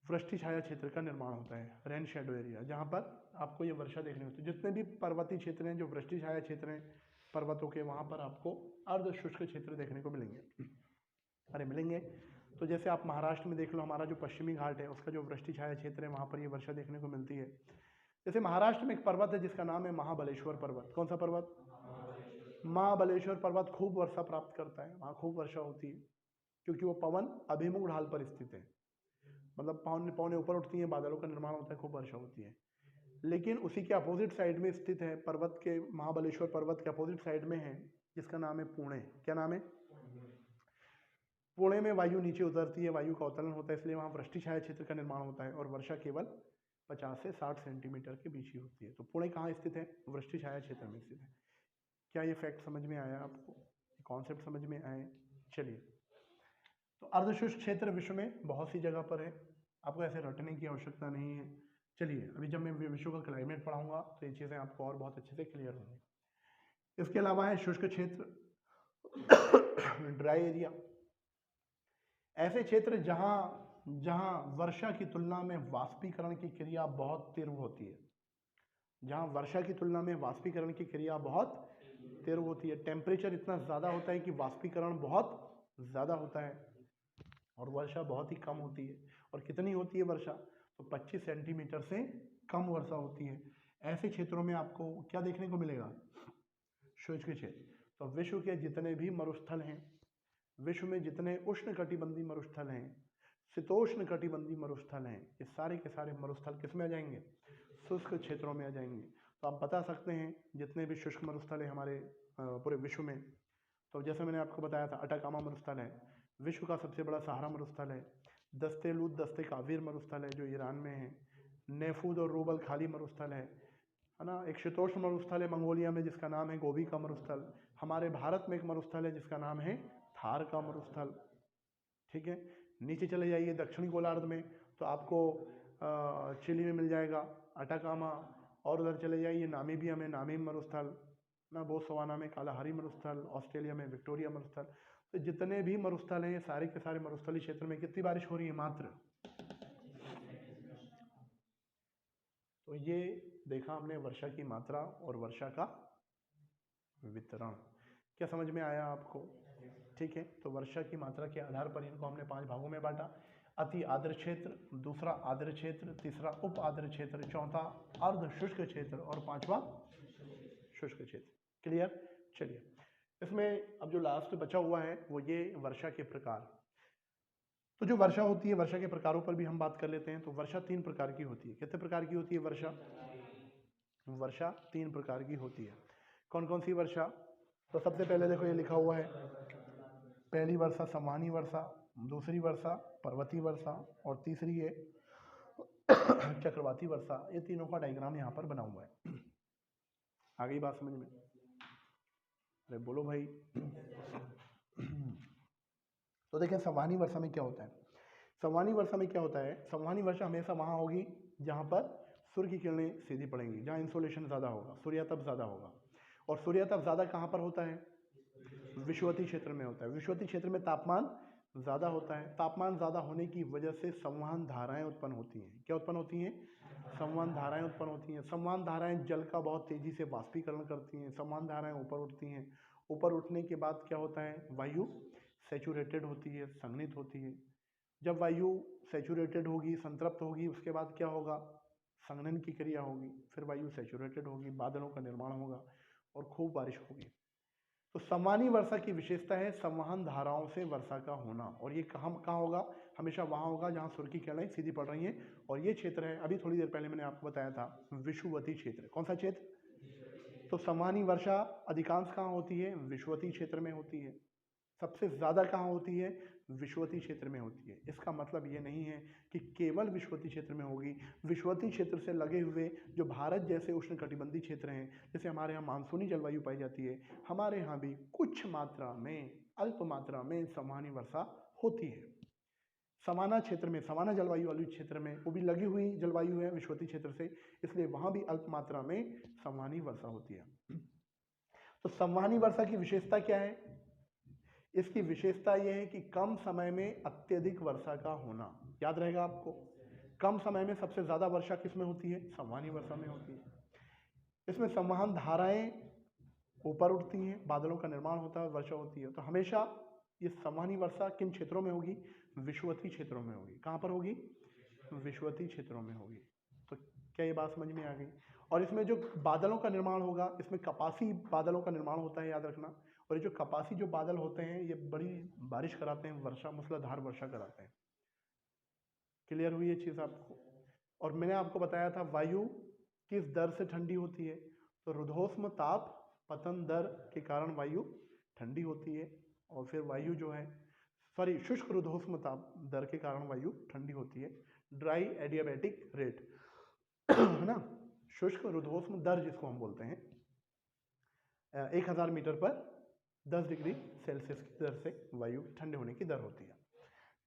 वृष्टि छाया क्षेत्र का निर्माण होता है, रेन शेडो एरिया, जहाँ पर आपको ये वर्षा देखने को मिलती है। जितने भी पर्वतीय क्षेत्र हैं जो वृष्टि छाया क्षेत्र हैं पर्वतों के, वहाँ पर आपको अर्ध शुष्क क्षेत्र देखने को मिलेंगे। अरे मिलेंगे। तो जैसे आप महाराष्ट्र में देख लो, हमारा जो पश्चिमी घाट है उसका जो वृष्टि छाया क्षेत्र है वहाँ पर ये वर्षा देखने को मिलती है। जैसे महाराष्ट्र में एक पर्वत है जिसका नाम है महाबलेश्वर पर्वत। कौन सा पर्वत? महाबलेश्वर पर्वत खूब वर्षा प्राप्त करता है, वहाँ खूब वर्षा होती है क्योंकि वो पवन अभिमुख ढाल पर स्थित है, मतलब पवनें ऊपर उठती हैं, बादलों का निर्माण होता है, खूब वर्षा होती है। लेकिन उसी के अपोजिट साइड में स्थित है पर्वत के, महाबलेश्वर पर्वत के अपोजिट साइड में है जिसका नाम है पुणे। क्या नाम है? पुणे में वायु नीचे उतरती है, वायु का अवतरण होता है, इसलिए वहाँ वृष्टि छाया क्षेत्र का निर्माण होता है और वर्षा केवल 50 से 60 सेंटीमीटर के बीच ही होती है। तो पुणे कहाँ स्थित है? वृष्टि छाया क्षेत्र में स्थित है। क्या ये फैक्ट समझ में आया आपको? कॉन्सेप्ट समझ में आए? चलिए, तो अर्धशुष्क क्षेत्र विश्व में बहुत सी जगह पर है, आपको ऐसे रटने की आवश्यकता नहीं है। चलिए, अभी जब मैं विश्व का क्लाइमेट पढ़ाऊंगा तो ये चीज़ें आपको और बहुत अच्छे से क्लियर होंगी। इसके अलावा है शुष्क क्षेत्र, ड्राई एरिया, ऐसे क्षेत्र जहां वर्षा की तुलना में वाष्पीकरण की क्रिया बहुत तीव्र होती है, जहां वर्षा की तुलना में वाष्पीकरण की क्रिया बहुत तीव्र होती है, टेम्परेचर इतना ज़्यादा होता है कि वाष्पीकरण बहुत ज़्यादा होता है और वर्षा बहुत ही कम होती है। और कितनी होती है वर्षा? तो 25 सेंटीमीटर से कम वर्षा होती है। ऐसे क्षेत्रों में आपको क्या देखने को मिलेगा? शुष्क क्षेत्र। तो विश्व के जितने भी मरुस्थल हैं, विश्व में जितने उष्ण कटिबंधीय मरुस्थल हैं, शीतोष्ण कटिबंधीय मरुस्थल हैं, ये सारे के सारे मरुस्थल किस में आ जाएंगे? शुष्क क्षेत्रों में आ जाएंगे। तो आप बता सकते हैं जितने भी शुष्क मरुस्थल है हमारे पूरे विश्व में, तो जैसे मैंने आपको बताया था अटाकामा मरुस्थल है, विश्व का सबसे बड़ा सहारा मरुस्थल है। दस्ते लूत दस्ते कावीर मरुस्थल है जो ईरान में है। नेफूद और रूबल खाली मरुस्थल है ना। एक शीतोष्ण मरुस्थल है मंगोलिया में जिसका नाम है गोबी का मरुस्थल। हमारे भारत में एक मरुस्थल है जिसका नाम है थार का मरुस्थल। ठीक है, नीचे चले जाइए दक्षिणी गोलार्ध में तो आपको चिली में मिल जाएगा अटाकामा, और उधर चले जाइए नामीबिया में नामीब मरुस्थल ना, बोत्सवाना में कालाहारी मरुस्थल, ऑस्ट्रेलिया में विक्टोरिया मरुस्थल। तो जितने भी मरुस्थल हैं सारे के सारे मरुस्थलीय क्षेत्र में कितनी बारिश हो रही है? मात्र। तो ये देखा हमने वर्षा की मात्रा और वर्षा का वितरण। क्या समझ में आया आपको? ठीक है, तो वर्षा की मात्रा के आधार पर इनको हमने 5 भागों में बांटा। अति आर्द्र क्षेत्र, दूसरा आर्द्र क्षेत्र, तीसरा उप आर्द्र क्षेत्र, चौथा अर्ध शुष्क क्षेत्र और पांचवा शुष्क क्षेत्र। क्लियर? चलिए, इसमें अब जो लास्ट बचा हुआ है वो ये वर्षा के प्रकार। तो जो वर्षा होती है, वर्षा के प्रकारों पर भी हम बात कर लेते हैं। तो वर्षा 3 प्रकार की होती है। कितने प्रकार की होती है वर्षा? वर्षा 3 प्रकार की होती है। कौन कौन सी वर्षा? तो सबसे पहले देखो ये लिखा हुआ है, पहली वर्षा संवहनी वर्षा, दूसरी वर्षा पर्वतीय वर्षा और तीसरी है चक्रवाती वर्षा। ये तीनों का डायग्राम यहाँ पर बना हुआ है। आ गई बात समझ में? अरे बोलो भाई। तो देखें संवहनी वर्षा में क्या होता है। संवहनी वर्षा में क्या होता है? संवहनी वर्षा हमेशा वहाँ होगी जहाँ पर सूर्य की किरणें सीधी पड़ेंगी, जहाँ इंसोलेशन ज़्यादा होगा, सूर्यातप ज़्यादा होगा। और सूर्यातप ज़्यादा कहाँ पर होता है? विषुवतीय क्षेत्र में होता है। विषुवतीय क्षेत्र में तापमान ज़्यादा होता है। तापमान ज़्यादा होने की वजह से संवहन धाराएं उत्पन्न होती हैं। क्या उत्पन्न होती हैं? संवहन धाराएं उत्पन्न होती हैं। संवहन धाराएं जल का बहुत तेजी से वाष्पीकरण करती हैं। संवहन धाराएं ऊपर उठती हैं। ऊपर उठने के बाद क्या होता है? वायु सैचुरेटेड होती है, संघनित होती है। जब वायु सैचुरेटेड होगी, संतृप्त होगी, उसके बाद क्या होगा? संघनन की क्रिया होगी, फिर वायु सैचुरेटेड होगी, बादलों का निर्माण होगा और खूब बारिश होगी। तो संवहनी वर्षा की विशेषता है संवहन धाराओं से वर्षा का होना। और ये कहाँ होगा? हमेशा वहाँ होगा जहाँ सूर्य की किरणें सीधी पड़ रही हैं। और ये क्षेत्र है, अभी थोड़ी देर पहले मैंने आपको बताया था, विषुवतीय क्षेत्र। कौन सा क्षेत्र? तो संवहनी वर्षा अधिकांश कहाँ होती है? विषुवतीय क्षेत्र में होती है। सबसे ज़्यादा कहाँ होती है? विषुवतीय क्षेत्र में होती है। इसका मतलब ये नहीं है कि केवल विषुवतीय क्षेत्र में होगी। विषुवतीय क्षेत्र से लगे हुए जो भारत जैसे उष्णकटिबंधीय क्षेत्र हैं, जैसे हमारे यहाँ मानसूनी जलवायु पाई जाती है, हमारे यहाँ भी कुछ मात्रा में, अल्प मात्रा में संवहनी वर्षा होती है। सवाना क्षेत्र में, सवाना जलवायु वाले क्षेत्र में, वो भी लगी हुई जलवायु है विषुवतीय क्षेत्र से, इसलिए वहाँ भी अल्प मात्रा में संवहनी वर्षा होती है। तो संवहनी वर्षा की विशेषता क्या है? इसकी विशेषता यह है कि कम समय में अत्यधिक वर्षा का होना। याद रहेगा आपको, कम समय में सबसे ज़्यादा वर्षा किस में होती है? संवहनी वर्षा में होती है। इसमें संवहन धाराएं ऊपर उठती हैं, बादलों का निर्माण होता है, वर्षा होती है। तो हमेशा ये संवहनी वर्षा किन क्षेत्रों में होगी? विषुवतीय क्षेत्रों में होगी। कहाँ पर होगी? विषुवतीय क्षेत्रों में होगी। तो क्या ये बात समझ में आ गई? और इसमें जो बादलों का निर्माण होगा, इसमें कपासी बादलों का निर्माण होता है, याद रखना। और ये जो कपासी जो बादल होते हैं, ये बड़ी बारिश कराते हैं, वर्षा, मूसलाधार वर्षा कराते हैं। क्लियर हुई ये चीज़ आपको? और मैंने आपको बताया था वायु किस दर से ठंडी होती है, तो रुद्धोष्म ताप पतन दर के कारण वायु ठंडी होती है। और फिर वायु जो है, सॉरी, शुष्क रुद्धोष्म ताप दर के कारण वायु ठंडी होती है। ड्राई एडियाबैटिक रेट है ना, शुष्क रुद्धोष्म दर जिसको हम बोलते हैं, 1000 मीटर पर 10 डिग्री सेल्सियस की दर से वायु ठंडे होने की दर होती है।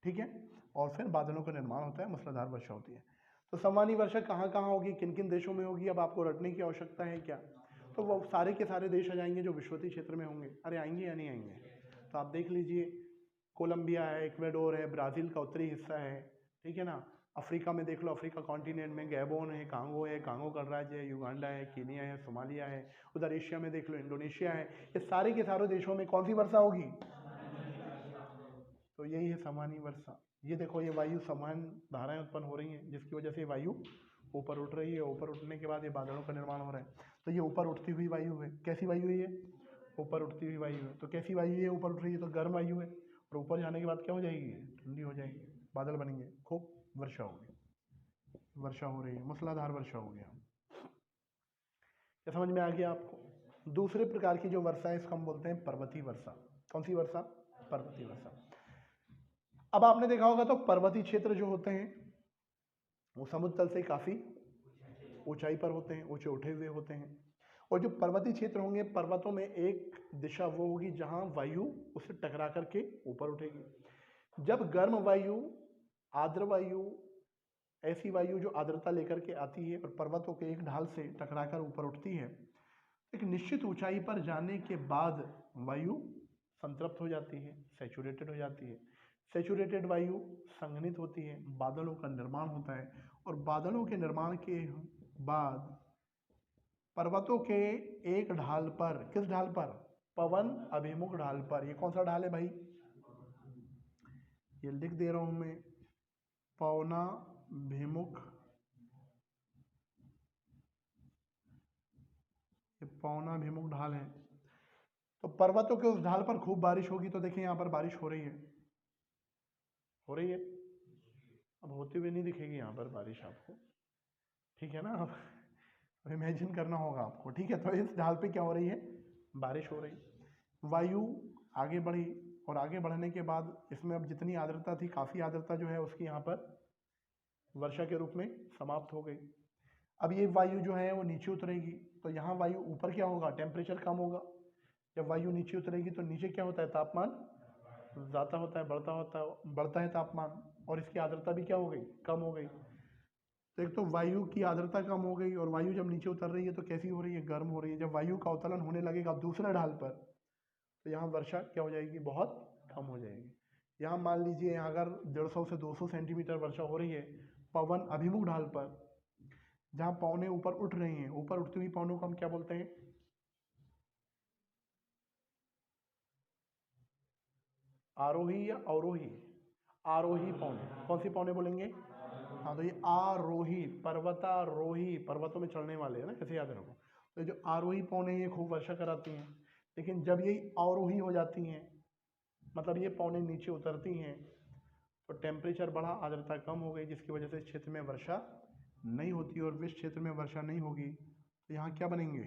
ठीक है। और फिर बादलों का निर्माण होता है, मूसलाधार वर्षा होती है। तो संवहनी वर्षा कहाँ कहाँ होगी, किन किन देशों में होगी? अब आपको रटने की आवश्यकता है क्या? तो वो सारे के सारे देश आ जाएंगे जो विषुवतीय क्षेत्र में होंगे। अरे आएंगे या नहीं आएंगे? तो आप देख लीजिए, कोलंबिया है, इक्वेडोर है, ब्राज़ील का उत्तरी हिस्सा है, ठीक है ना। अफ्रीका में देख लो, अफ्रीका कॉन्टिनेंट में गैबोन है, कांगो गणराज्य है, युगांडा है, कीनिया है, सोमालिया है। उधर एशिया में देख लो, इंडोनेशिया है। ये सारे के सारे देशों में कौन सी वर्षा होगी? तो यही है संवहनी वर्षा। ये देखो, ये वायु संवहन धाराएं उत्पन्न हो रही हैं, जिसकी वजह से वायु ऊपर उठ रही है। ऊपर उठने के बाद ये बादलों का निर्माण हो रहा है। तो ये ऊपर उठती हुई वायु है। कैसी वायु है ये? ऊपर उठती हुई वायु है। तो कैसी वायु है? ऊपर उठ रही है तो गर्म वायु है। और ऊपर जाने के बाद क्या हो जाएगी? ठंडी हो जाएगी, बादल बनेंगे, खूब वर्षा होगी। वर्षा हो रही है, मूसलाधार वर्षा हो गया। क्या समझ में आ गया आपको? दूसरे प्रकार की जो वर्षा है, इसको हम बोलते हैं पर्वतीय वर्षा। कौन सी वर्षा? पर्वतीय वर्षा। अब आपने देखा होगा, तो पर्वतीय क्षेत्र जो होते हैं वो समुद्र तल से काफ़ी ऊंचाई पर होते हैं, ऊंचे उठे हुए होते हैं। और जो पर्वतीय क्षेत्र होंगे, पर्वतों में एक दिशा वो होगी जहां वायु उससे टकरा करके ऊपर उठेगी। जब गर्म वायु, आर्द्र वायु, ऐसी वायु जो आर्द्रता लेकर के आती है और पर्वतों के एक ढाल से टकराकर ऊपर उठती है, एक निश्चित ऊंचाई पर जाने के बाद वायु संतृप्त हो जाती है, सैचुरेटेड हो जाती है। सैचुरेटेड वायु संघनित होती है, बादलों का निर्माण होता है। और बादलों के निर्माण के बाद पर्वतों के एक ढाल पर, किस ढाल पर? पवन अभिमुख ढाल पर। ये कौन सा ढाल है भाई? ये लिख दे रहा हूं मैं, पवनाभिमुख। ये पवनाभिमुख ढाल है। तो पर्वतों के उस ढाल पर खूब बारिश होगी। तो देखिए यहाँ पर बारिश हो रही है, हो रही है। अब होती हुई नहीं दिखेगी यहाँ पर बारिश आपको, ठीक है ना। अब इमेजिन करना होगा आपको, ठीक है। तो इस ढाल पे क्या हो रही है? बारिश हो रही। वायु आगे बढ़ी और आगे बढ़ने के बाद इसमें अब जितनी आर्द्रता थी, काफ़ी आर्द्रता जो है उसकी यहाँ पर वर्षा के रूप में समाप्त हो गई। अब ये वायु जो है वो नीचे उतरेगी, तो यहाँ वायु ऊपर क्या होगा? टेम्परेचर कम होगा। जब वायु नीचे उतरेगी तो नीचे क्या होता है? तापमान ज़्यादा होता है, बढ़ता है तापमान। और इसकी आर्द्रता भी क्या हो गई? कम हो गई। तो एक तो वायु की आर्द्रता कम हो गई, और वायु जब नीचे उतर रही है तो कैसी हो रही है? गर्म हो रही है। जब वायु का अवतलन होने लगेगा दूसरे ढाल पर, तो यहाँ वर्षा क्या हो जाएगी? बहुत कम हो जाएगी। यहाँ मान लीजिए, यहाँ अगर 150 से 200 सेंटीमीटर वर्षा हो रही है पवन अभिमुख ढाल पर, जहाँ पवनें ऊपर उठ रही हैं, ऊपर उठती हुई पवनों को हम क्या बोलते हैं? आरोही या अवरोही? आरोही पौने। कौन सी पौने बोलेंगे? हाँ, तो ये आरोही, पर्वतारोही, पर्वतों में चढ़ने वाले है ना, कैसे याद रखो। तो जो आरोही पौने ये खूब वर्षा कराती हैं। लेकिन जब ये अवरोही हो जाती हैं, मतलब ये पौने नीचे उतरती हैं, तो टेम्परेचर बढ़ा, आर्द्रता कम हो गई, जिसकी वजह से इस क्षेत्र में वर्षा नहीं होती। और जिस क्षेत्र में वर्षा नहीं होगी तो यहाँ क्या बनेंगे?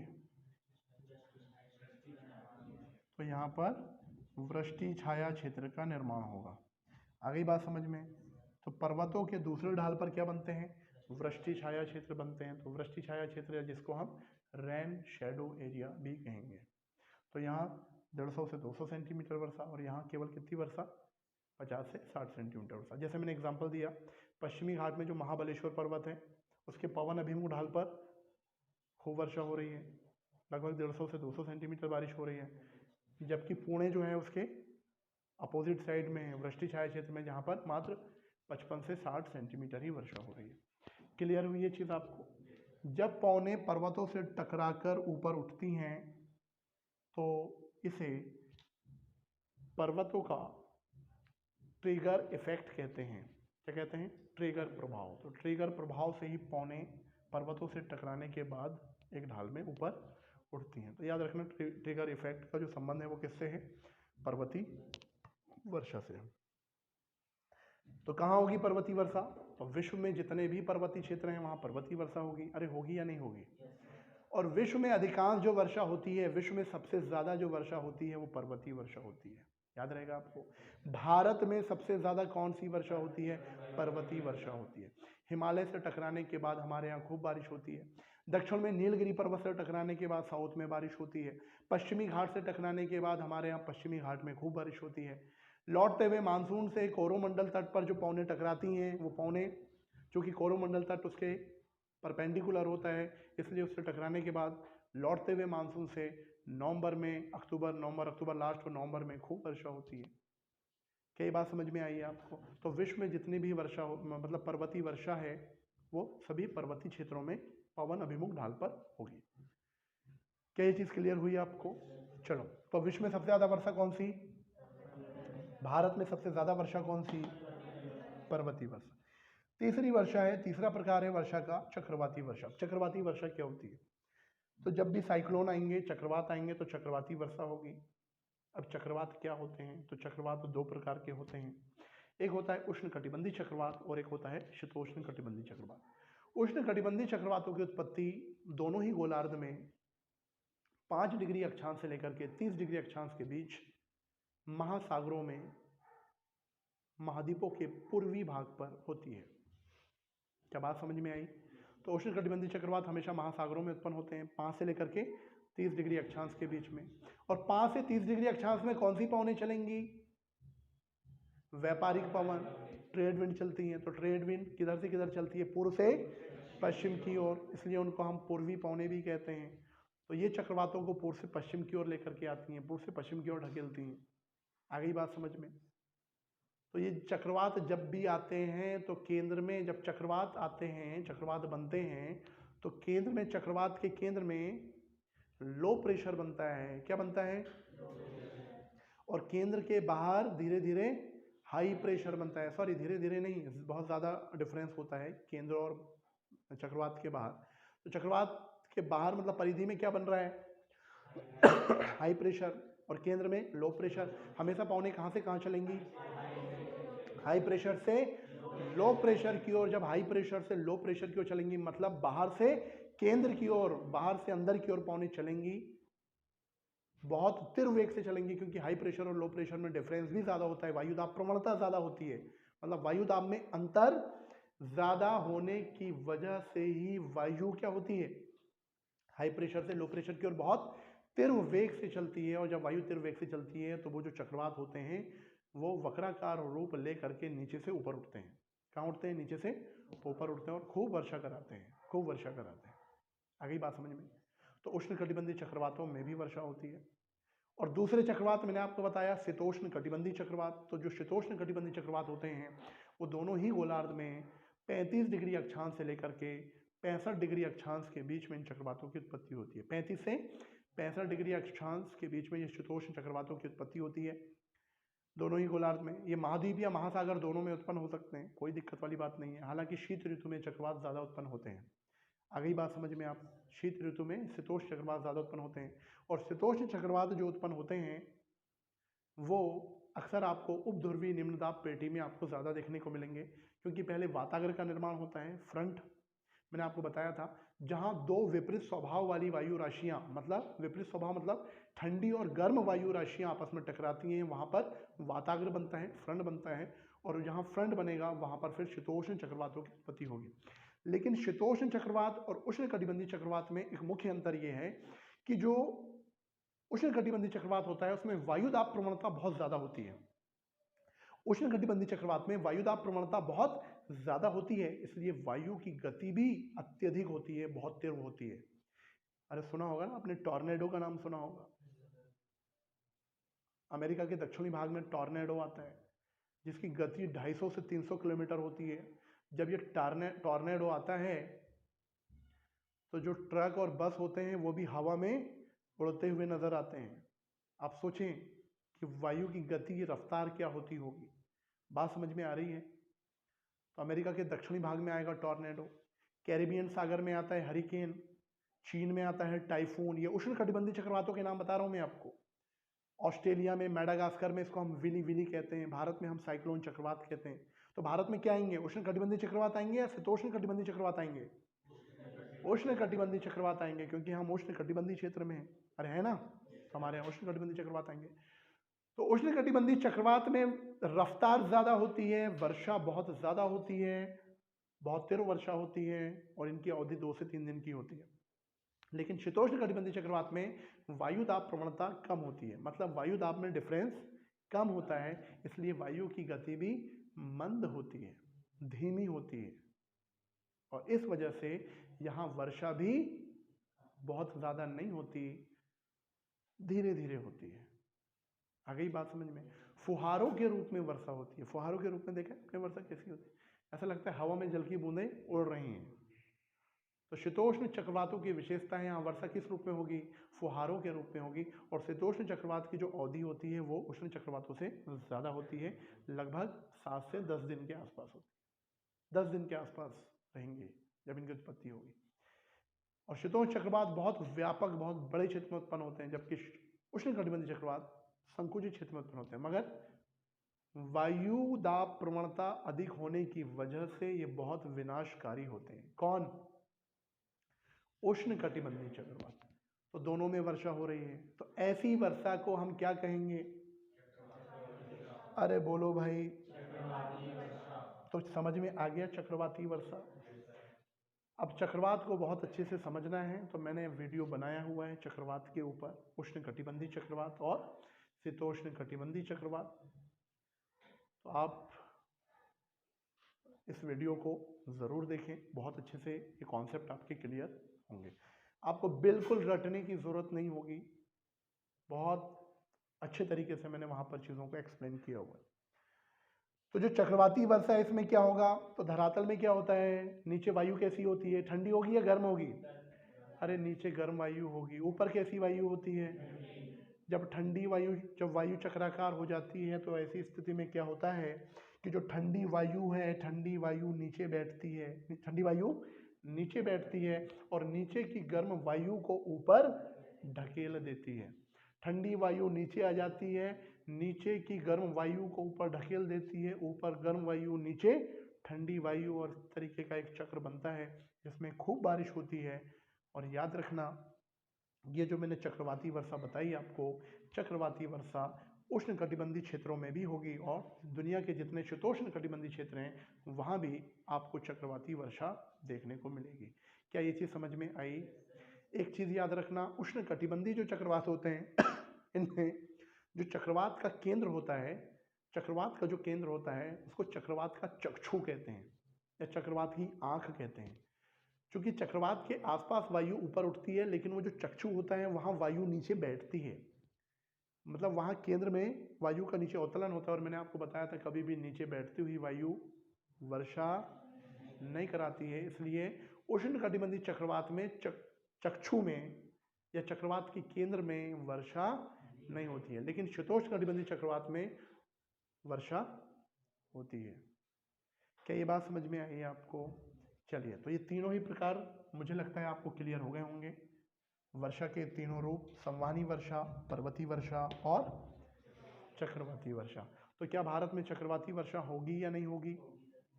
तो यहाँ पर वृष्टि छाया क्षेत्र का निर्माण होगा। आ गई बात समझ में? तो पर्वतों के दूसरे ढाल पर क्या बनते हैं? वृष्टि छाया क्षेत्र बनते हैं। तो वृष्टि छाया क्षेत्र जिसको हम रेन शेडो एरिया भी कहेंगे। तो यहाँ 150 से 200 सेंटीमीटर वर्षा, और यहाँ केवल कितनी वर्षा? 50 से 60 सेंटीमीटर वर्षा। जैसे मैंने एग्जांपल दिया, पश्चिमी घाट में जो महाबलेश्वर पर्वत है उसके पवन अभिमुख ढाल पर खूब वर्षा हो रही है, लगभग 150 से 200 सेंटीमीटर बारिश हो रही है। जबकि पुणे जो है उसके अपोजिट साइड में है, वृष्टि छाया क्षेत्र में, जहाँ पर मात्र 55 से 60 सेंटीमीटर ही वर्षा हो रही है। क्लियर हुई ये चीज़ आपको? जब पौने पर्वतों से टकराकर ऊपर उठती हैं तो इसे पर्वतों का ट्रिगर इफेक्ट कहते हैं। क्या कहते हैं? ट्रिगर प्रभाव। तो ट्रिगर प्रभाव से ही पौने पर्वतों से टकराने के बाद एक ढाल में ऊपर उठती हैं। तो याद रखना, ट्रिगर इफेक्ट का जो संबंध है वो किससे है? पर्वतीय वर्षा से। तो कहाँ होगी पर्वतीय वर्षा? तो विश्व में जितने भी पर्वतीय क्षेत्र हैं वहाँ पर्वतीय वर्षा होगी। अरे होगी या नहीं होगी? और विश्व में अधिकांश जो वर्षा होती है, विश्व में सबसे ज़्यादा जो वर्षा होती है वो पर्वतीय वर्षा होती है। याद रहेगा आपको। भारत में सबसे ज़्यादा कौन सी वर्षा होती है? पर्वतीय वर्षा होती है। हिमालय से टकराने के बाद हमारे यहाँ खूब बारिश होती है। दक्षिण में नीलगिरी पर्वत से टकराने के बाद साउथ में बारिश होती है। पश्चिमी घाट से टकराने के बाद हमारे यहाँ पश्चिमी घाट में खूब बारिश होती है। लौटते हुए मानसून से कोरोमंडल तट पर जो पौने टकराती हैं, वो पौने, चूँकि कोरोमंडल तट उसके परपेंडिकुलर होता है, इसलिए उससे टकराने के बाद लौटते हुए मानसून से नवंबर में, अक्टूबर लास्ट और नवंबर में खूब वर्षा होती है। कई बात समझ में आई है आपको? तो विश्व में जितनी भी वर्षा हो, मतलब पर्वतीय वर्षा है, वो सभी पर्वतीय क्षेत्रों में पवन अभिमुख ढाल पर होगी। क्या ये चीज़ क्लियर हुई आपको? चलो, तो विश्व में सबसे ज़्यादा वर्षा कौन सी? भारत में सबसे ज़्यादा वर्षा कौन सी? पर्वतीय वर्षा। तीसरी वर्षा है, तीसरा प्रकार है वर्षा का चक्रवाती वर्षा। चक्रवाती वर्षा क्या होती है? तो जब भी साइक्लोन आएंगे, चक्रवात आएंगे, तो चक्रवाती वर्षा होगी। अब चक्रवात क्या होते हैं? तो चक्रवात दो प्रकार के होते हैं। एक होता है उष्ण कटिबंधीय चक्रवात और एक होता है शीतोष्ण कटिबंधीय चक्रवात। उष्ण कटिबंधीय चक्रवातों की उत्पत्ति दोनों ही गोलार्ध में 5 डिग्री अक्षांश से लेकर के 30 डिग्री अक्षांश के बीच महासागरों में, महाद्वीपों के पूर्वी भाग पर होती है। क्या बात समझ में आई? तो उष्ण कटिबंधीय चक्रवात हमेशा महासागरों में उत्पन्न होते हैं 5 से लेकर के 30 डिग्री अक्षांश के बीच में। और 5 से 30 डिग्री अक्षांश में कौन सी पवनें चलेंगी? व्यापारिक पवन, ट्रेड विंड चलती हैं। तो ट्रेड विंड किधर से किधर चलती है? पूर्व से पश्चिम की ओर, इसलिए उनको हम पूर्वी पवनें भी कहते हैं। तो ये चक्रवातों को पूर्व से पश्चिम की ओर लेकर के आती हैं, पूर्व से पश्चिम की ओर ढकेलती हैं। आ गई बात समझ में? तो ये चक्रवात जब भी आते हैं तो केंद्र में, जब चक्रवात आते हैं, चक्रवात बनते हैं, तो केंद्र में, चक्रवात के केंद्र में लो प्रेशर बनता है। क्या बनता है? और केंद्र के बाहर धीरे धीरे हाई प्रेशर बनता है। सॉरी, धीरे धीरे नहीं, बहुत ज़्यादा डिफरेंस होता है केंद्र और चक्रवात के बाहर। तो चक्रवात के बाहर मतलब परिधि में क्या बन रहा है? हाई प्रेशर, और केंद्र में लो प्रेशर। हमेशा पवनें कहाँ से कहाँ चलेंगी? हाई प्रेशर से लो प्रेशर की ओर। जब हाई प्रेशर से लो प्रेशर की ओर चलेंगी, मतलब बाहर से केंद्र की ओर, बाहर से अंदर की ओर पवनें चलेंगी, बहुत तीव्र वेग से चलेंगी, क्योंकि हाई प्रेशर और लो प्रेशर में डिफरेंस भी ज़्यादा होता है, वायुदाब प्रवणता ज़्यादा होती है। मतलब वायुदाब में अंतर ज़्यादा होने की वजह से ही वायु क्या होती है? हाई प्रेशर से लो प्रेशर की ओर बहुत तीव्र वेग से चलती है। और जब वायु तीव्र वेग से चलती है तो वो जो चक्रवात होते हैं वो वक्राकार रूप ले करके नीचे से ऊपर उठते हैं। कहाँ उठते हैं? नीचे से ऊपर उठते हैं और खूब वर्षा कराते हैं, खूब वर्षा कराते हैं। आ गई बात समझ में? तो उष्ण कटिबंधीय चक्रवातों में भी वर्षा होती है। और दूसरे चक्रवात मैंने आपको बताया शीतोष्ण कटिबंधीय चक्रवात। तो जो शीतोष्ण कटिबंधीय चक्रवात होते हैं वो दोनों ही गोलार्ध में 35 डिग्री अक्षांश से लेकर के 65 डिग्री अक्षांश के बीच में इन चक्रवातों की उत्पत्ति होती है। 35 से 65 डिग्री अक्षांश के बीच में ये शीतोष्ण चक्रवातों की उत्पत्ति होती है दोनों ही गोलार्ध में। ये महाद्वीप या महासागर दोनों में उत्पन्न हो सकते हैं, कोई दिक्कत वाली बात नहीं है। हालांकि शीत ऋतु में चक्रवात ज़्यादा उत्पन्न होते हैं। आ गई बात समझ में आप? शीत ऋतु में शीतोष्ण चक्रवात ज़्यादा उत्पन्न होते हैं। और शीतोष्ण चक्रवात जो उत्पन्न होते हैं वो अक्सर आपको उपध्रुवीय निम्न दाब पेटी में आपको ज़्यादा देखने को मिलेंगे, क्योंकि पहले वातागर का निर्माण होता है, फ्रंट, मैंने आपको बताया था, जहां दो विपरीत स्वभाव वाली वायु राशियां, मतलब विपरीत स्वभाव मतलब ठंडी और गर्म वायु राशियां आपस में टकराती हैं, वहां पर वाताग्र बनता है, फ्रंट बनता है, और जहां फ्रंट बनेगा वहां पर फिर शीतोष्ण चक्रवातों की उत्पत्ति होगी। लेकिन शीतोष्ण चक्रवात और उष्णकटिबंधीय चक्रवात में एक मुख्य अंतर यह है कि जो उष्णकटिबंधीय चक्रवात होता है उसमें वायुदाब प्रवणता बहुत ज्यादा होती है। उष्णकटिबंधीय चक्रवात में वायुदाब प्रवणता बहुत ज्यादा होती है, इसलिए वायु की गति भी अत्यधिक होती है, बहुत तीव्र होती है। अरे सुना होगा ना आपने, टॉर्नेडो का नाम सुना होगा। अमेरिका के दक्षिणी भाग में टॉर्नेडो आता है जिसकी गति 250 से 300 किलोमीटर होती है। जब ये टॉर्नेडो आता है तो जो ट्रक और बस होते हैं वो भी हवा में उड़ते हुए नजर आते हैं। आप सोचें कि वायु की गति, रफ्तार क्या होती होगी। बात समझ में आ रही है? तो अमेरिका के दक्षिणी भाग में आएगा टॉर्नेडो, कैरिबियन सागर में आता है हरिकेन, चीन में आता है टाइफून। ये उष्णकटिबंधीय चक्रवातों के नाम बता रहा हूं मैं आपको। ऑस्ट्रेलिया में, मेडागास्कर में इसको हम विली विली कहते हैं, भारत में हम साइक्लोन चक्रवात कहते हैं। तो भारत में क्या आएंगे, उष्णकटिबंधीय चक्रवात आएंगे या शीतोष्ण कटिबंधीय चक्रवात आएंगे? उष्णकटिबंधीय चक्रवात आएंगे, क्योंकि हम उष्णकटिबंधीय क्षेत्र में हैं। अरे है ना, तो हमारे यहाँ उष्णकटिबंधीय चक्रवात आएंगे। तो उष्णकटिबंधीय चक्रवात में रफ्तार ज्यादा होती है, वर्षा बहुत ज्यादा होती है, बहुत तीव्र वर्षा होती है, और इनकी अवधि 2 से 3 दिन की होती है। लेकिन शीतोष्ण कटिबंधीय चक्रवात में वायुदाब प्रवणता कम होती है, मतलब वायुदाब में डिफरेंस कम होता है, इसलिए वायु की गति भी मंद होती है, धीमी होती है, और इस वजह से यहाँ वर्षा भी बहुत ज्यादा नहीं होती, धीरे धीरे होती है। आ गई बात समझ में? फुहारों के रूप में वर्षा होती है। फुहारों के रूप में देखा कि वर्षा कैसी होती है, ऐसा लगता है हवा में जल की बूंदें उड़ रही हैं। तो शीतोष्ण चक्रवातों की विशेषता है, यहाँ वर्षा किस रूप में होगी, फुहारों के रूप में होगी। और शीतोष्ण चक्रवात की जो अवधि होती है वो उष्ण चक्रवातों से ज़्यादा होती है, लगभग 7 से 10 दिन के आसपास होती है। 10 दिन के आसपास रहेंगे जब इनकी उत्पत्ति होगी। और शीतोष्ण चक्रवात बहुत व्यापक, बहुत बड़े क्षेत्र में उत्पन्न होते हैं, जबकि उष्णकटिबंधीय चक्रवात संकुचित क्षेत्र में उत्पन्न होते हैं। मगर वायु दाब प्रवणता अधिक होने की वजह से ये बहुत विनाशकारी होते हैं। कौन? उष्णकटिबंधीय चक्रवात। तो दोनों में वर्षा हो रही है, तो ऐसी वर्षा को हम क्या कहेंगे? अरे बोलो भाई। तो समझ में आ गया चक्रवाती वर्षा। अब चक्रवात को बहुत अच्छे से समझना है तो मैंने वीडियो बनाया हुआ है चक्रवात के ऊपर, उष्णकटिबंधीय चक्रवात और शीतोष्ण कटिबंधीय चक्रवात। तो आप इस वीडियो को ज़रूर देखें, बहुत अच्छे से ये कॉन्सेप्ट आपके क्लियर होंगे। आपको बिल्कुल रटने की ज़रूरत नहीं होगी, बहुत अच्छे तरीके से मैंने वहाँ पर चीज़ों को एक्सप्लेन किया हुआ है। तो जो चक्रवाती वर्षा है इसमें क्या होगा, तो धरातल में क्या होता है, नीचे वायु कैसी होती है, ठंडी होगी या गर्म होगी? अरे नीचे गर्म वायु होगी। ऊपर कैसी वायु होती है? जब ठंडी वायु, जब वायु चक्राकार हो जाती है तो ऐसी स्थिति में क्या होता है कि जो ठंडी वायु है, ठंडी वायु नीचे बैठती है, ठंडी वायु नीचे बैठती है और नीचे की गर्म वायु को ऊपर ढकेल देती है। ठंडी वायु नीचे आ जाती है, नीचे की गर्म वायु को ऊपर ढकेल देती है, ऊपर गर्म वायु, नीचे ठंडी वायु, और इस तरीके का एक चक्र बनता है जिसमें खूब बारिश होती है। और याद रखना, ये जो मैंने चक्रवाती वर्षा बताई आपको, चक्रवाती वर्षा उष्णकटिबंधीय क्षेत्रों में भी होगी और दुनिया के जितने शीतोष्ण कटिबंधीय क्षेत्र हैं वहाँ भी आपको चक्रवाती वर्षा देखने को मिलेगी। क्या ये चीज़ समझ में आई? एक चीज़ याद रखना, उष्णकटिबंधीय जो चक्रवात होते हैं इनमें जो चक्रवात का केंद्र होता है, चक्रवात का जो केंद्र होता है उसको चक्रवात का चक्षु कहते हैं या चक्रवात की आँख कहते हैं। क्योंकि चक्रवात के आसपास वायु ऊपर उठती है, लेकिन वो जो चक्षु होता है वहाँ वायु नीचे बैठती है, मतलब वहाँ केंद्र में वायु का नीचे अवतलन होता है। और मैंने आपको बताया था कभी भी नीचे बैठती हुई वायु वर्षा नहीं कराती है, इसलिए उष्णकटिबंधीय चक्रवात में चक्षु में या चक्रवात के केंद्र में वर्षा नहीं होती है, लेकिन शीतोष्ण कटिबंधीय चक्रवात में वर्षा होती है। क्या ये बात समझ में आई आपको? चलिए, तो ये तीनों ही प्रकार मुझे लगता है आपको क्लियर हो गए होंगे। वर्षा के तीनों रूप, संवहनी वर्षा, पर्वतीय वर्षा और चक्रवाती वर्षा। तो क्या भारत में चक्रवाती वर्षा होगी या नहीं होगी?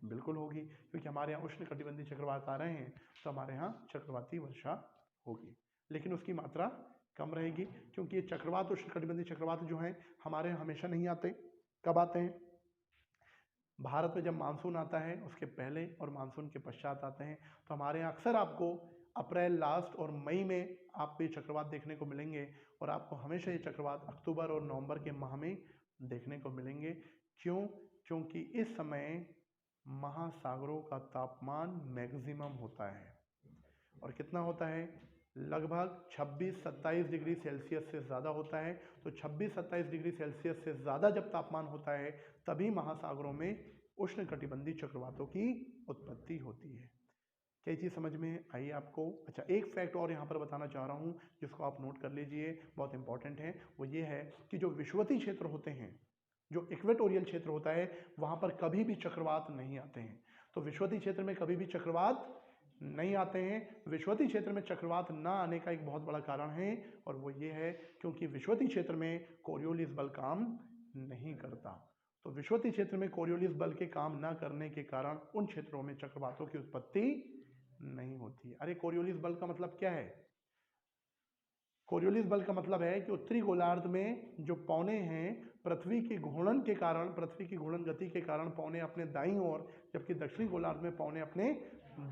बिल्कुल होगी, क्योंकि हमारे यहाँ उष्ण कटिबंधीय चक्रवात आ रहे हैं तो हमारे यहाँ चक्रवाती वर्षा होगी, लेकिन उसकी मात्रा कम रहेगी, क्योंकि ये चक्रवात, उष्ण कटिबंधीय चक्रवात जो हैं हमारे यहाँ हमेशा नहीं आते। कब आते हैं? भारत में जब मानसून आता है उसके पहले और मानसून के पश्चात आते हैं। तो हमारे यहाँ अक्सर आपको अप्रैल लास्ट और मई में आपको ये चक्रवात देखने को मिलेंगे, और आपको हमेशा ये चक्रवात अक्टूबर और नवंबर के माह में देखने को मिलेंगे। क्यों? क्योंकि इस समय महासागरों का तापमान मैक्सिमम होता है, और कितना होता है? लगभग 26-27 डिग्री सेल्सियस से ज़्यादा होता है। तो 26-27 डिग्री सेल्सियस से ज़्यादा जब तापमान होता है तभी महासागरों में उष्ण कटिबंधीय चक्रवातों की उत्पत्ति होती है। क्या चीज़ समझ में आई आपको? अच्छा, एक फैक्ट और यहाँ पर बताना चाह रहा हूँ जिसको आप नोट कर लीजिए, बहुत इंपॉर्टेंट है। वो ये है कि जो विषुवतीय क्षेत्र होते हैं, जो इक्वेटोरियल क्षेत्र होता है, वहाँ पर कभी भी चक्रवात नहीं आते हैं। तो विषुवतीय क्षेत्र में कभी भी चक्रवात नहीं आते हैं। विषुवतीय क्षेत्र में चक्रवात ना आने का एक बहुत बड़ा कारण है, और वो ये है क्योंकि विषुवतीय क्षेत्र में कोरियोलिस बल काम नहीं करता। तो विषुवतीय क्षेत्र में कोरियोलिस बल के काम न करने के कारण उन क्षेत्रों में चक्रवातों की उत्पत्ति नहीं होती। अरे, कोरियोलिस बल का मतलब क्या है? कोरियोलिस बल का मतलब है कि उत्तरी गोलार्ध में जो पौने हैं, पृथ्वी की घूर्णन के कारण, पृथ्वी की घूर्णन गति के कारण पौने अपने दाईं ओर, जबकि दक्षिणी गोलार्ध में पौने अपने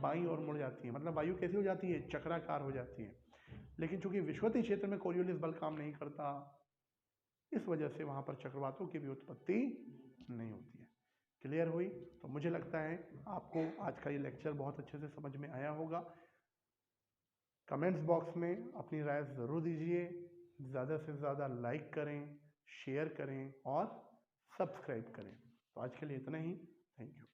बाईं ओर मुड़ जाती है। मतलब वायु कैसी हो जाती है? चक्राकार हो जाती है। लेकिन चूंकि विषुवतीय क्षेत्र में कोरियोलिस बल काम नहीं करता, इस वजह से वहां पर चक्रवातों की भी उत्पत्ति नहीं होती है। क्लियर हुई? तो मुझे लगता है आपको आज का ये लेक्चर बहुत अच्छे से समझ में आया होगा। कमेंट्स बॉक्स में अपनी राय ज़रूर दीजिए, ज़्यादा से ज़्यादा लाइक करें, शेयर करें और सब्सक्राइब करें। तो आज के लिए इतना ही। Thank you.